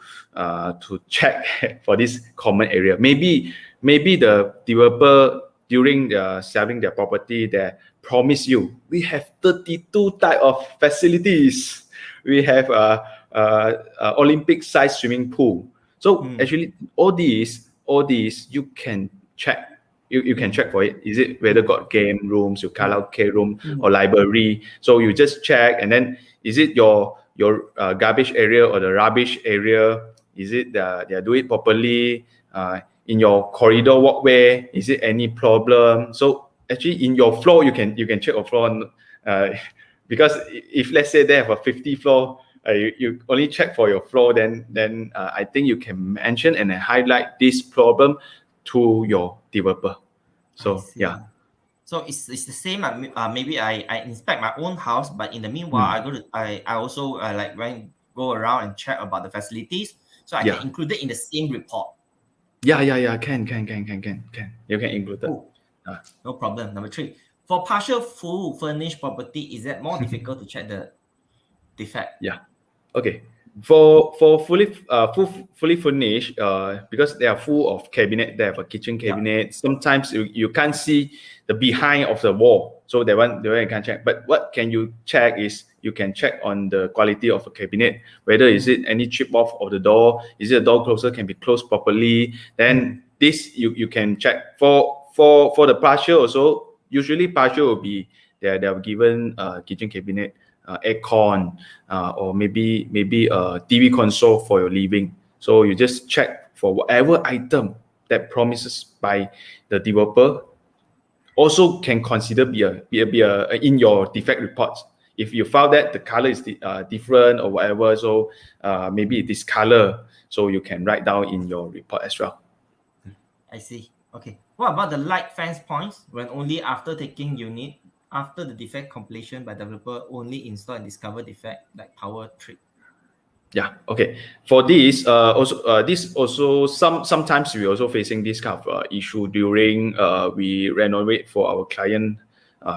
check for this common area. Maybe the developer, during selling their property, they promise you we have 32 type of facilities. We have Olympic size swimming pool. So actually all these you can check. You can check for it. Is it whether got game rooms, your karaoke room, or library? So you just check, and then is it your garbage area or the rubbish area? Is it they do it properly? In your corridor walkway, is it any problem? So actually in your floor, you can check your floor, because if let's say they have a 50 floor you only check for your floor, then I think you can mention and highlight this problem to your developer. So yeah. So it's the same. Maybe I inspect my own house, but in the meanwhile, I also like go around and check about the facilities, so I can include it in the same report. Yeah. Can. You can include that. No problem. Number 3, for partial full furnished property, is that more difficult to check the defect? Yeah. Okay. For fully furnished, because they are full of cabinet, they have a kitchen cabinet. Sometimes you can't see the behind of the wall, so the one you can't check. But what can you check is you can check on the quality of the cabinet, whether is it any chip off of the door, is it a door closer can be closed properly. Then this you can check for the partial also. Usually partial will be they are given kitchen cabinet, aircon, or maybe a TV console for your living. So you just check for whatever item that promises by the developer. Also can consider be a in your defect reports. If you found that the color is different or whatever, so maybe this color, so you can write down in your report as well. I see. Okay. What about the light fence points when only after taking unit? After the defect completion by developer, only install and discover defect like power trip? Yeah. Okay. For this, sometimes we also facing this kind of issue during we renovate for our client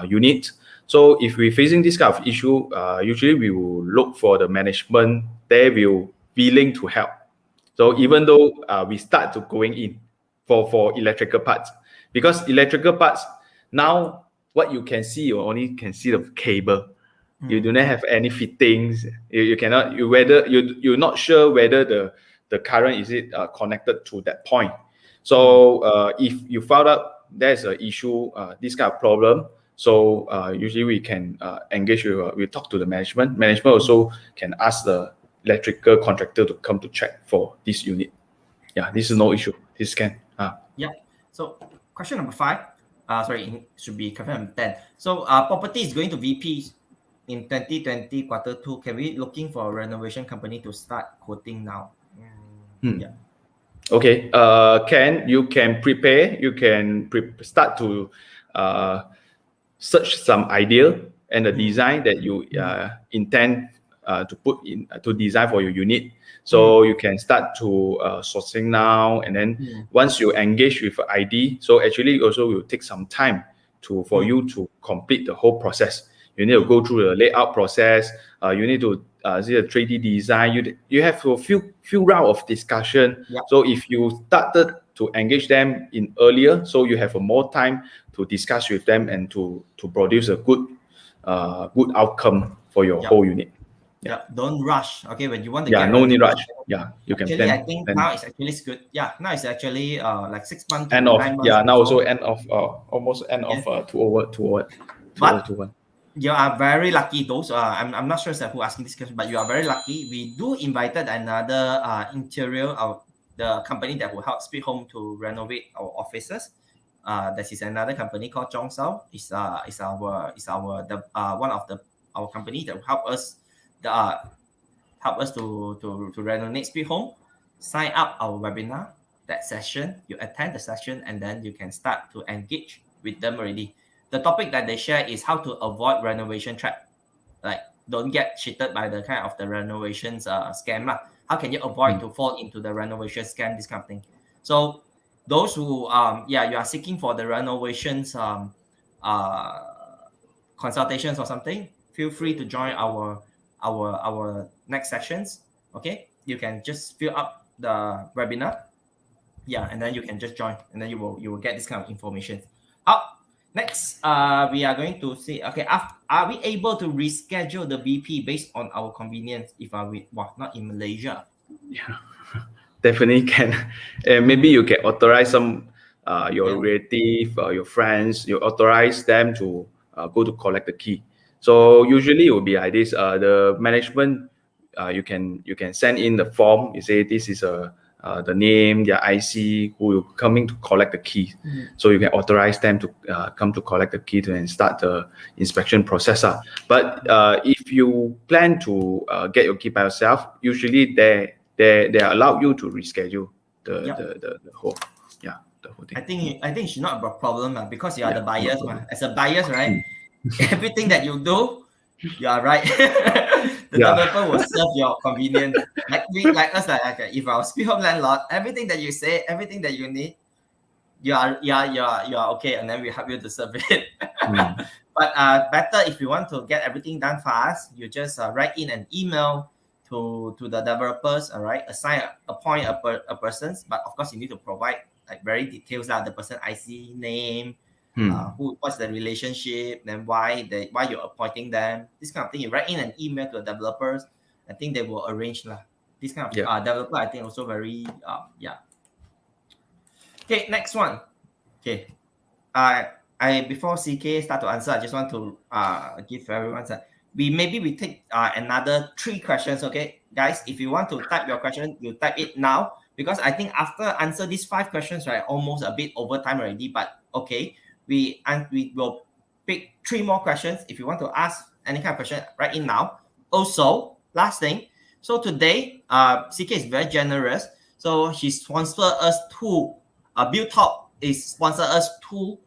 unit. So if we're facing this kind of issue, usually we will look for the management. They will willing to help. So even though we start to going in for electrical parts, because electrical parts now, what you can see, you only can see the cable. You do not have any fittings. You cannot. You're not sure whether the current is it connected to that point. So if you found out there's an issue, this kind of problem, so usually we can engage with. We talk to the management. Management also can ask the electrical contractor to come to check for this unit. Yeah, this is no issue. This can. Yeah. So question number 5. Sorry, it should be question number 10. So property is going to VP in 2020 quarter 2. Can we looking for a renovation company to start quoting now? Yeah. Okay. You can prepare. You can start to search some idea and the design that you intend to put in to design for your unit. So you can start to sourcing now, and then once you engage with ID, so actually also will take some time for you to complete the whole process. You need to go through the layout process. You need to see the 3D design. You have a few round of discussion. Yeah. So if you started to engage them in earlier, so you have more time to discuss with them and to produce a good outcome for your whole unit. Yeah, don't rush. Okay, when you want to no need rush. Yeah, you can plan. I think now it's actually good. Yeah, now it's actually like 6 months. End of 9 months. Yeah, now also end of almost end of 2021. You are very lucky. Those I'm not sure who asking this question, but you are very lucky. We do invited another interior of the company that will help Speed Home to renovate our offices. This is another company called Zhongsao. It's our one of our company that will help us to renovate Speed Home. Sign up our webinar, that session. You attend the session, and then you can start to engage with them already. The topic that they share is how to avoid renovation trap. Like, don't get cheated by the kind of the renovations scam lah. How can you avoid to fall into the renovation scam, this kind of thing? So those who you are seeking for the renovations consultations or something, feel free to join our next sessions. Okay, you can just fill up the webinar, and then you can just join, and then you will get this kind of information. Next, we are going to see, okay, are we able to reschedule the VP based on our convenience if we not in Malaysia? Yeah, definitely can. Maybe you can authorize some your relative, your friends, you authorize them to go to collect the key. So usually it will be like this. The management, you can send in the form. You say this is the name, their IC, who will coming to collect the key. So you can authorize them to come to collect the key and start the inspection process. But if you plan to get your key by yourself, usually they allow you to reschedule the whole thing. I think it's not a problem because you are the buyers. As a buyers, right? Everything that you do, you are right. The developer will serve your convenience. Like us, if our speed home landlord, everything that you say, everything that you need, you are okay, and then we help you to serve it. But better if you want to get everything done fast, you just write in an email to the developers. All right, appoint a person, but of course you need to provide like very details the person IC name. What's the relationship, then why you're appointing them, this kind of thing. You write in an email to the developers. I think they will arrange this kind of developer. I think also very Okay, next one. Okay, I before CK start to answer, I just want to give everyone we take another 3 questions. Okay, guys, if you want to type your question, you type it now, because I think after answer these 5 questions, right, almost a bit over time already, but okay. We will pick 3 more questions. If you want to ask any kind of question, write in now. Also, last thing. So today, CK is very generous. So he sponsored us 2. Build Top is sponsored us 2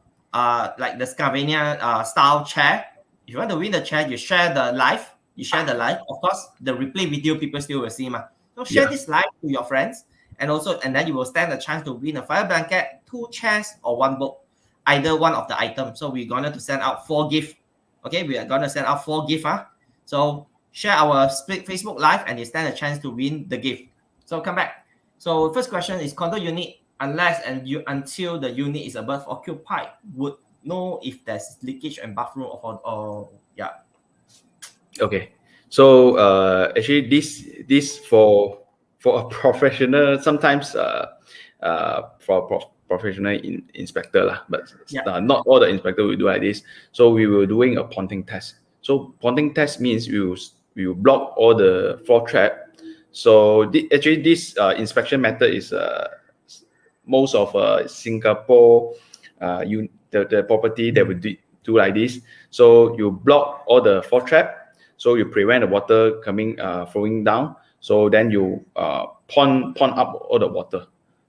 like the Scandinavia style chair. If you want to win the chair, you share the live. Of course, the replay video people still will see. So share this live to your friends, and then you will stand a chance to win a fire blanket, 2 chairs, or 1 book. Either one of the items. So we're going to send out 4 gifts. Okay, we are going to send out 4 gifts. So share our split Facebook live and you stand a chance to win the gift. So come back. So first question is, condo unit, until the unit is above occupied, would know if there's leakage in bathroom or Okay. So actually this for a professional, sometimes for professional inspector but not all the inspector will do like this. So we were doing a ponting test. So ponting test means we will block all the floor trap. So actually this inspection method is most of Singapore the property that would do like this. So you block all the floor trap, so you prevent the water coming flowing down. So then you pond up all the water.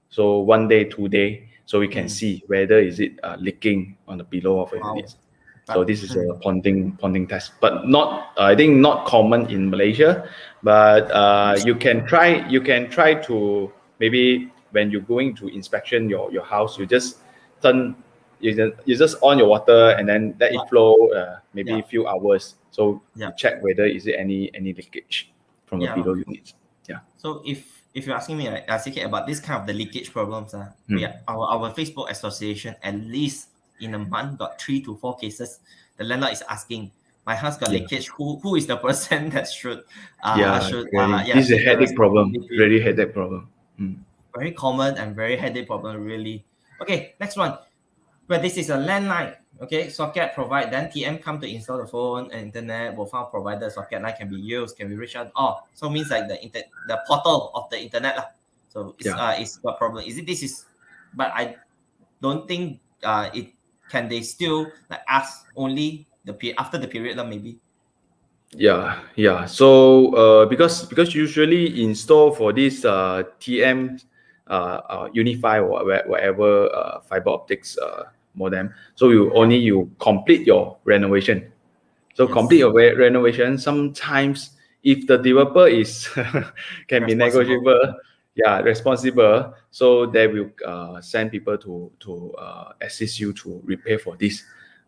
So 1 day, 2 day, so we can see whether is it leaking on the below of the units. So this is a ponding test, but I think not common in Malaysia. But you can try to, maybe when you're going to inspection your house, you just on your water and then let it flow maybe a few hours. So you check whether is it any leakage from the below units. So if you're asking me, CK, about this kind of the leakage problems, our Facebook association, at least in a month, got 3 to 4 cases. The landlord is asking, my house got leakage. Who is the person that should? This is a headache problem. Really headache problem. Very common and very headache problem. Really. Okay, next one. But this is a landline. Okay, socket provide, then TM come to install the phone and internet. Will found provider socket line can be used, can be reached out. So means like the portal of the internet. So it's what problem is it? This is, but I don't think it can. They still like ask only after the period maybe. So because usually install for this TM Unify or whatever fiber optics modem, so you complete your renovation. So complete your renovation. Sometimes if the developer is can be negotiable, responsible, so they will send people to assist you to repair for this.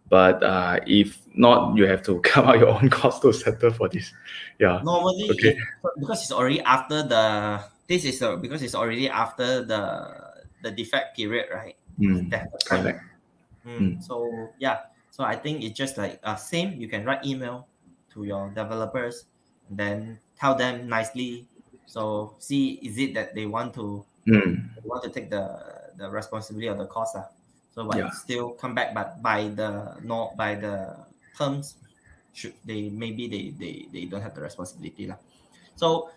But if not, you have to come out your own cost to settle for this. Normally, because it's already after because it's already after the defect period, right? Correct. So I think it's just like same. You can write email to your developers, and then tell them nicely. So see, is it that they want to take the responsibility of the cost? So but still come back, but by the terms, they don't have the responsibility. So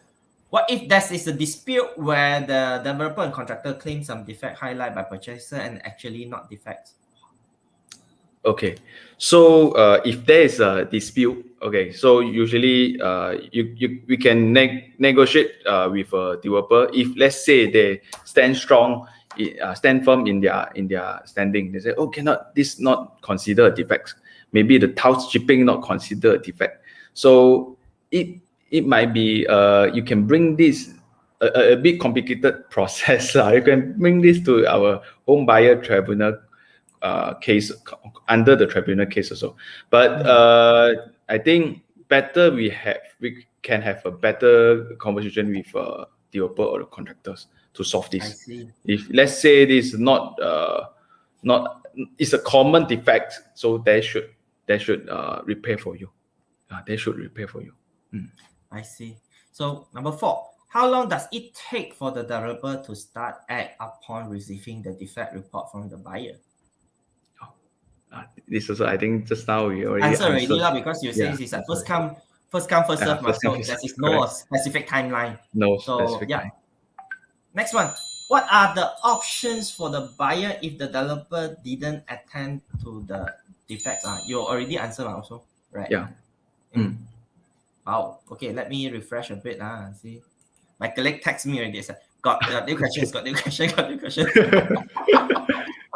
What if that is a dispute where the developer and contractor claim some defect highlight by purchaser and actually not defects? Okay, so if there is a dispute, okay, so usually we can negotiate with a developer. If let's say they stand strong, stand firm in their standing, they say, oh, cannot this not consider a defect? Maybe the tile chipping not consider a defect. So it might be you can bring this a bit complicated process. You can bring this to our home buyer tribunal case under the tribunal case also. But I think better we can have a better conversation with developer or the contractors to solve this. I see. If let's say this is not it's a common defect, so they should repair for you. They should repair for you. I see. So number 4, how long does it take for the developer to start act upon receiving the defect report from the buyer? This also, I think just now we already answered answered. because you say Yeah, it's a first come, first serve. first So come, there is no specific timeline. No So specific time. Next one. What are the options for the buyer if the developer didn't attend to the defects? You already answered also, right? Yeah. Wow. Okay, let me refresh a bit. See, my colleague texts me already. Said, got new questions. Got new questions.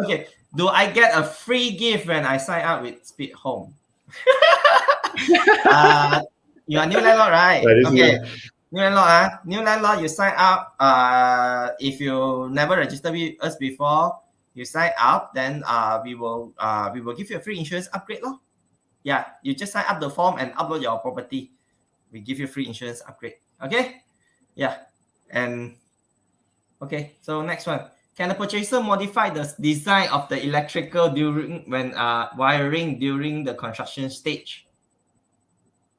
Okay. Do I get a free gift when I sign up with Speed Home? You are new landlord, right? Okay. New landlord, new landlord, you sign up. If you never registered with us before, you sign up, then we will give you a free insurance upgrade. Yeah, you just sign up the form and upload your property. We give you free insurance upgrade. Okay? Yeah. And okay, so next one. Can the purchaser modify the design of the electrical during wiring during the construction stage?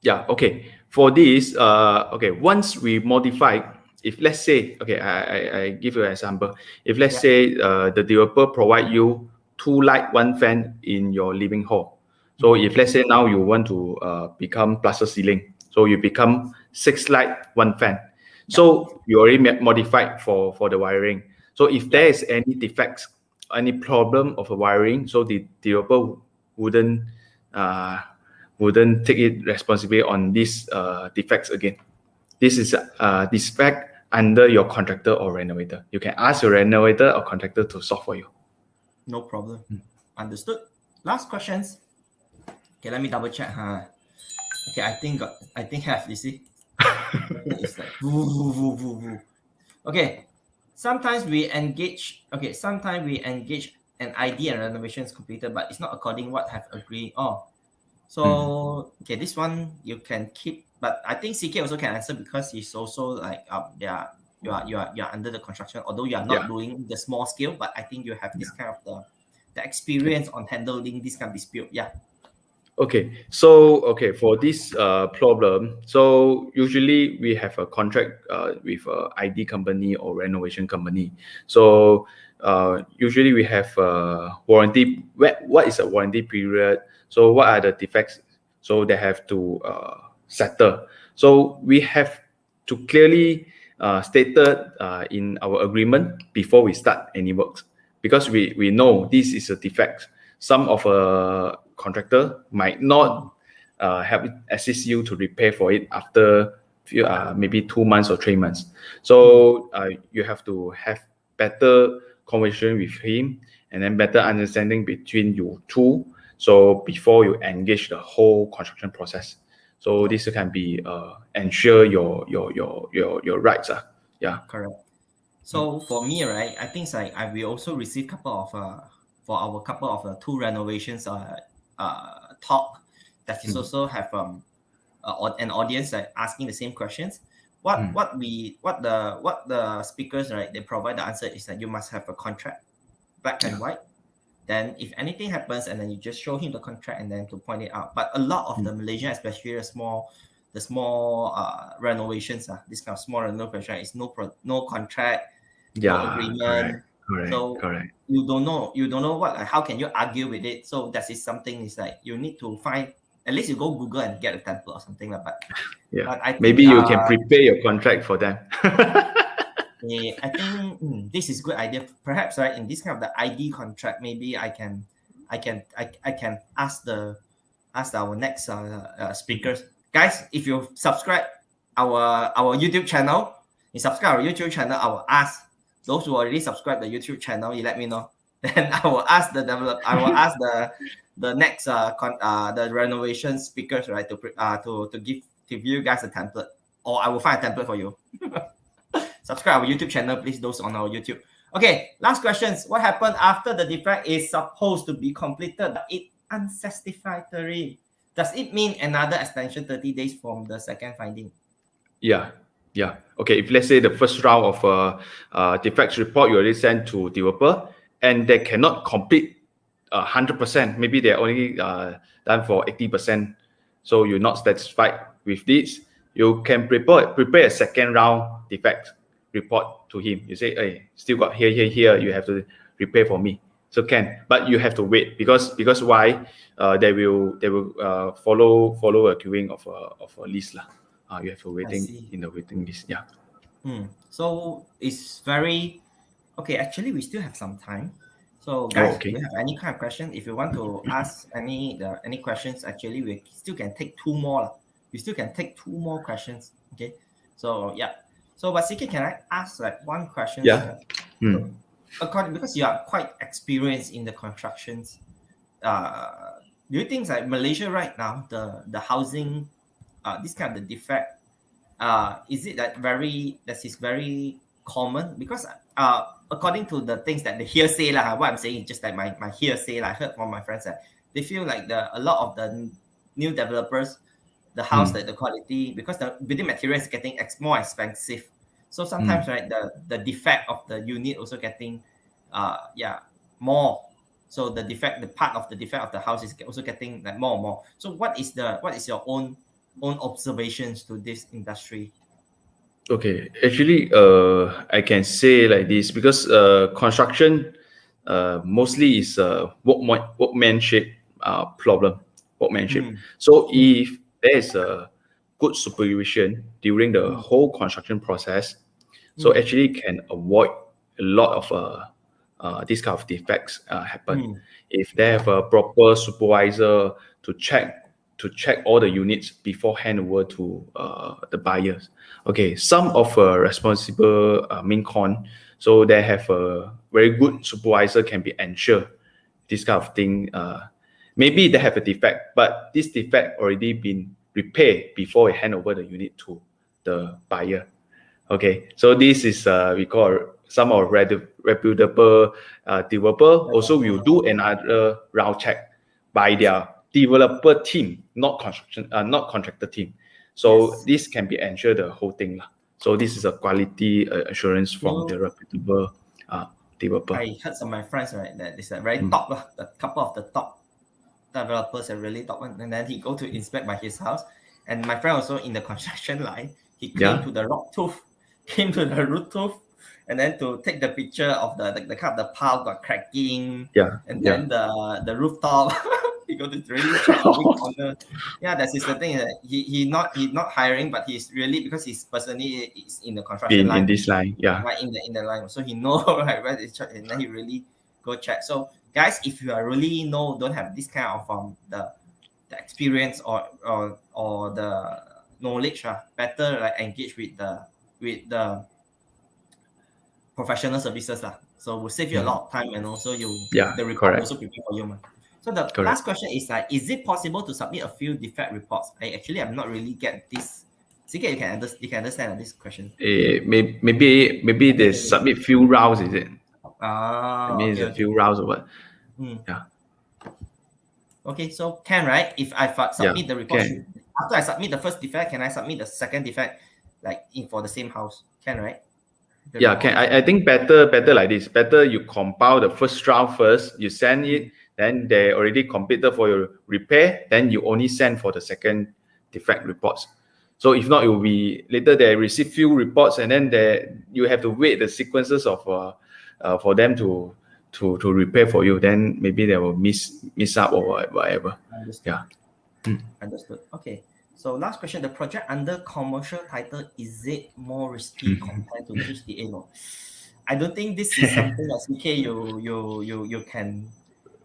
Yeah, okay. For this, okay, once we modify, if let's say, okay, I give you an example. If let's say the developer provide you 2 light, 1 fan in your living hall. So if let's say now you want to become plaster ceiling, so you become 6 light, 1 fan. So you already modified for the wiring. So if there is any defects, any problem of the wiring, so the developer wouldn't take it responsibility on these defects again. This is defect under your contractor or renovator. You can ask your renovator or contractor to solve for you. No problem. Understood. Last questions. Okay, let me double check. Okay, I think have, you see. It's like okay. Sometimes we engage an ID and renovations completed, but it's not according what have agreed. So okay, this one you can keep, but I think CK also can answer because he's also like you are under the construction, although you are not doing the small scale, but I think you have this kind of the experience on handling this kind of dispute. Yeah. Okay, so for this problem, so usually we have a contract with a ID company or renovation company. So usually we have a warranty. What is a warranty period? So what are the defects? So they have to settle. So we have to clearly stated in our agreement before we start any works, because we know this is a defect. Some of a contractor might not help assist you to repair for it after maybe 2 months or 3 months. So you have to have better conversation with him and then better understanding between you two. So before you engage the whole construction process, so this can be ensure your rights. Yeah. Correct. So for me, right, I think like we also received couple of 2 renovations talk that is also have an audience like asking the same questions. What the speakers, right, they provide the answer is that you must have a contract, black and white. Then if anything happens, and then you just show him the contract and then to point it out. But a lot of the Malaysian, especially the small renovations, this kind of small renovation is no contract, no agreement. Correct. You don't know what, how can you argue with it? So that is something is like you need to find at least you go Google and get a template or something like that. Yeah. But I think, Maybe you can prepare your contract for them. I think this is a good idea. Perhaps right in this kind of the ID contract, maybe I can ask our next speakers, guys. If you subscribe our YouTube channel, I will ask those who already subscribed the YouTube channel. You let me know. Then I will ask the next the renovation speakers, right, to give you guys a template, or I will find a template for you. Subscribe our YouTube channel, please. Those on our YouTube. Okay, last questions. What happened after the defect is supposed to be completed, but it unsatisfactory? Does it mean another extension 30 days from the second finding? Yeah. Okay, if let's say the first round of defects report you already sent to developer and they cannot complete 100%, maybe they're only done for 80%, so you're not satisfied with this, you can prepare a second round defect report to him. You say, hey, still got here, you have to repair for me. So can, but you have to wait because why? They will follow a queuing of a list lah. You have to waiting in the waiting list. Yeah. So it's very okay. Actually, we still have some time. So guys, if you have any kind of question, if you want to ask any questions, actually we still can take two more. We still can take two more questions. Okay. So yeah. So but CK, can I ask like one question? Yeah. Because you are quite experienced in the constructions, do you think like Malaysia right now, the housing, this kind of the defect, is it that is very common? Because according to the things that the hearsay lah, what I'm saying is just like my hearsay lah, I heard from my friends that they feel like a lot of the new developers, the house that the quality, because the building material is getting more expensive. So sometimes right, the defect of the unit also getting more. So the part of the defect of the house is also getting like more and more. So what is your own observations to this industry? Okay, actually, I can say like this because construction mostly is workmanship problem. So if there is a good supervision during the whole construction process, so actually can avoid a lot of this kind of defects happen. If they have a proper supervisor to check all the units before hand over to the buyers. Okay, some of responsible main con, so they have a very good supervisor can be ensure this kind of thing. Maybe they have a defect, but this defect already been repaired before we hand over the unit to the buyer. Okay, so this is we call some of reputable developer. Also, will do another round check by their developer team, not contractor team. So this can be ensure the whole thing. So this is a quality assurance from the reputable developer. I heard some of my friends, right, that it's a very top, the couple of the top developers are really top one. And then he go to inspect by his house. And my friend also in the construction line, he came to the root tooth, and then to take the picture of the kind of the pile got cracking. And then the rooftop. He go to really check the weak corner. Yeah, that's the thing. He not hiring, but he's really, because he's personally is in the construction line. In this line, right in the line. So he know right where it's check, and then he really go check. So guys, if you are really don't have this kind of the experience or the knowledge, better like engage with the professional services So will save you a lot of time, and also the report also prepare for you. So the last question is like, is it possible to submit a few defect reports? I'm not really get this. CK, you can understand this question. Maybe they submit few rounds, is it? Maybe it's a few rounds or what? Yeah. Okay, so can, right? If I submit the report, after I submit the first defect, can I submit the second defect for the same house? Can, right? Can. I think better like this. Better you compile the first round first, you send it, then they already completed for your repair, then you only send for the second defect reports. So if not, it will be later they receive few reports, and then you have to wait the sequences of for them to repair for you. Then maybe they will miss up or whatever. Yeah. Understood. Okay. So last question: the project under commercial title, is it more risky compared to the HDA law? I don't think this is something that CK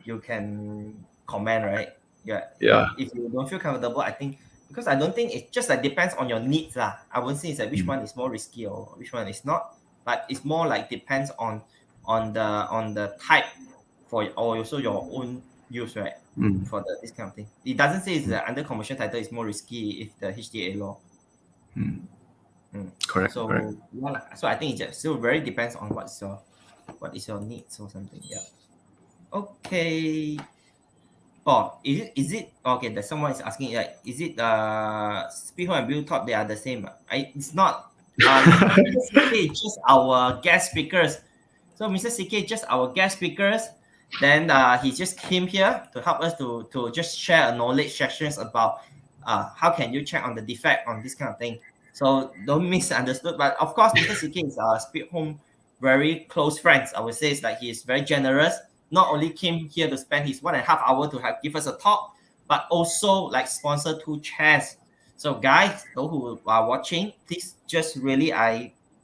you can comment, right? Yeah. Yeah. If you don't feel comfortable, I think because I don't think it just like depends on your needs lah. I won't say it's like which one is more risky or which one is not, but it's more like depends on the type for or also your own use, right? For this kind of thing. It doesn't say it's under commercial title is more risky if the HDA law. Correct. So correct. yeah, so I think it just still very depends on what is your needs or something. Yeah. Okay. Oh, is it okay? That someone is asking like, is it Speedhole and Build Top? They are the same. It's not. Mr. CK just our guest speakers. So Mr. CK just our guest speakers. Then he just came here to help us to just share a knowledge sessions about how can you check on the defect on this kind of thing. So don't misunderstood. But of course, Mr. CK is Speedhome very close friends. I would say it's like he is very generous. Not only came here to spend his 1.5 hours to give us a talk, but also like sponsor 2 chairs. So guys, those who are watching, please just really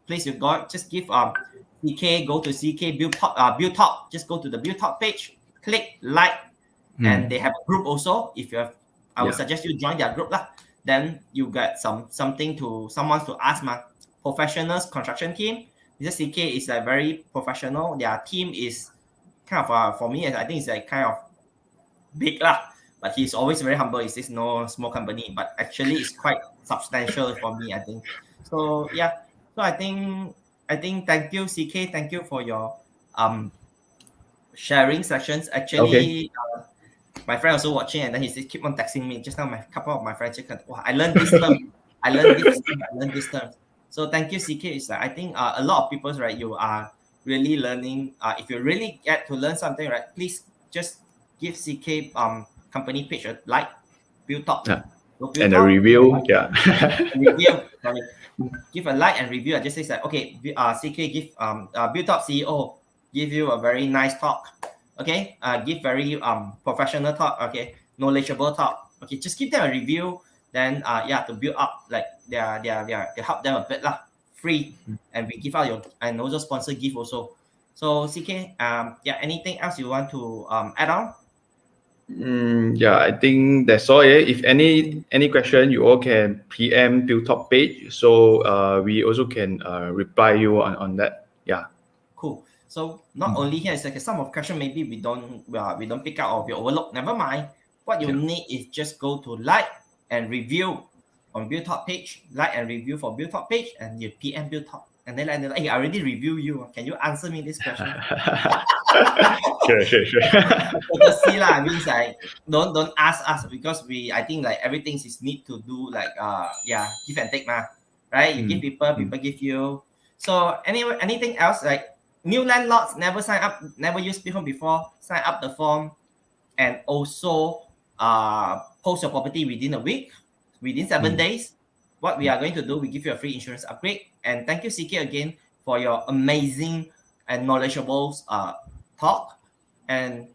please you God just give CK, go to CK Build Top, just go to the Build Top page, click like, and they have a group also. If you have, I would suggest you join their group lah. Then you get someone to ask my professionals construction team. Mr. CK is very professional. Their team is kind of for me, I think it's like kind of big lah. But he's always very humble. It's just no small company, but actually it's quite substantial for me, I think. So yeah. So I think thank you, CK. Thank you for your sharing sessions. Actually, my friend also watching, and then he said keep on texting me. Just now, a couple of my friends said, "Wow, I learned this term. I learned this term." So thank you, CK. It's like I think a lot of people, right? You are really learning. If you really get to learn something, right? Please just give CK company page a like, Build Top. And a review, review. Sorry. Give a like and review. I just say that okay. CK give Build Top CEO give you a very nice talk. Okay. Give very professional talk. Okay. Knowledgeable talk. Okay. Just give them a review. Then to build up like they help them a bit lah. Free, and we give out and also sponsor gift also. So CK, anything else you want to add on? I think that's all. If any question, you all can PM Build Top page, so we also can reply you on that. Yeah. Cool. So not only here, it's like some of question maybe we don't pick up or we overlook. Never mind. What you need is just go to like and review on Build Top page, like and review for Build Top page, and you PM Build Top, and then like, hey, I already review you. Can you answer me this question? Sure. Just see lah. Means like don't ask us because I think like everything is need to do like give and take ma, right? You give people give you. So anyway, anything else like new landlords never sign up, never used Speedhome before, sign up the form, and also post your property within a week. Within 7 days, what we are going to do, we give you a free insurance upgrade. And thank you, CK, again for your amazing and knowledgeable talk, and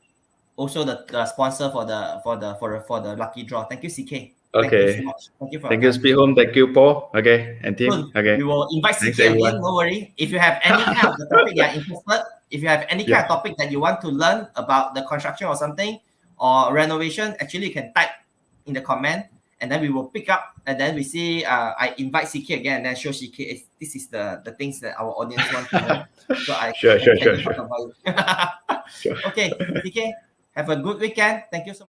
also the sponsor for the lucky draw. Thank you, CK. Thank you so much. Thank you, Speedhome. Thank you, Paul. Okay, and team. Soon, okay. We will invite CK again. No worry. If you have any kind of the topic you are interested, if you have any kind of topic that you want to learn about the construction or something or renovation, actually you can type in the comment. And then we will pick up, and then we see. I invite CK again, and then show CK. This is the things that our audience want to know. So I sure. talk about it. Okay, CK, have a good weekend. Thank you so much.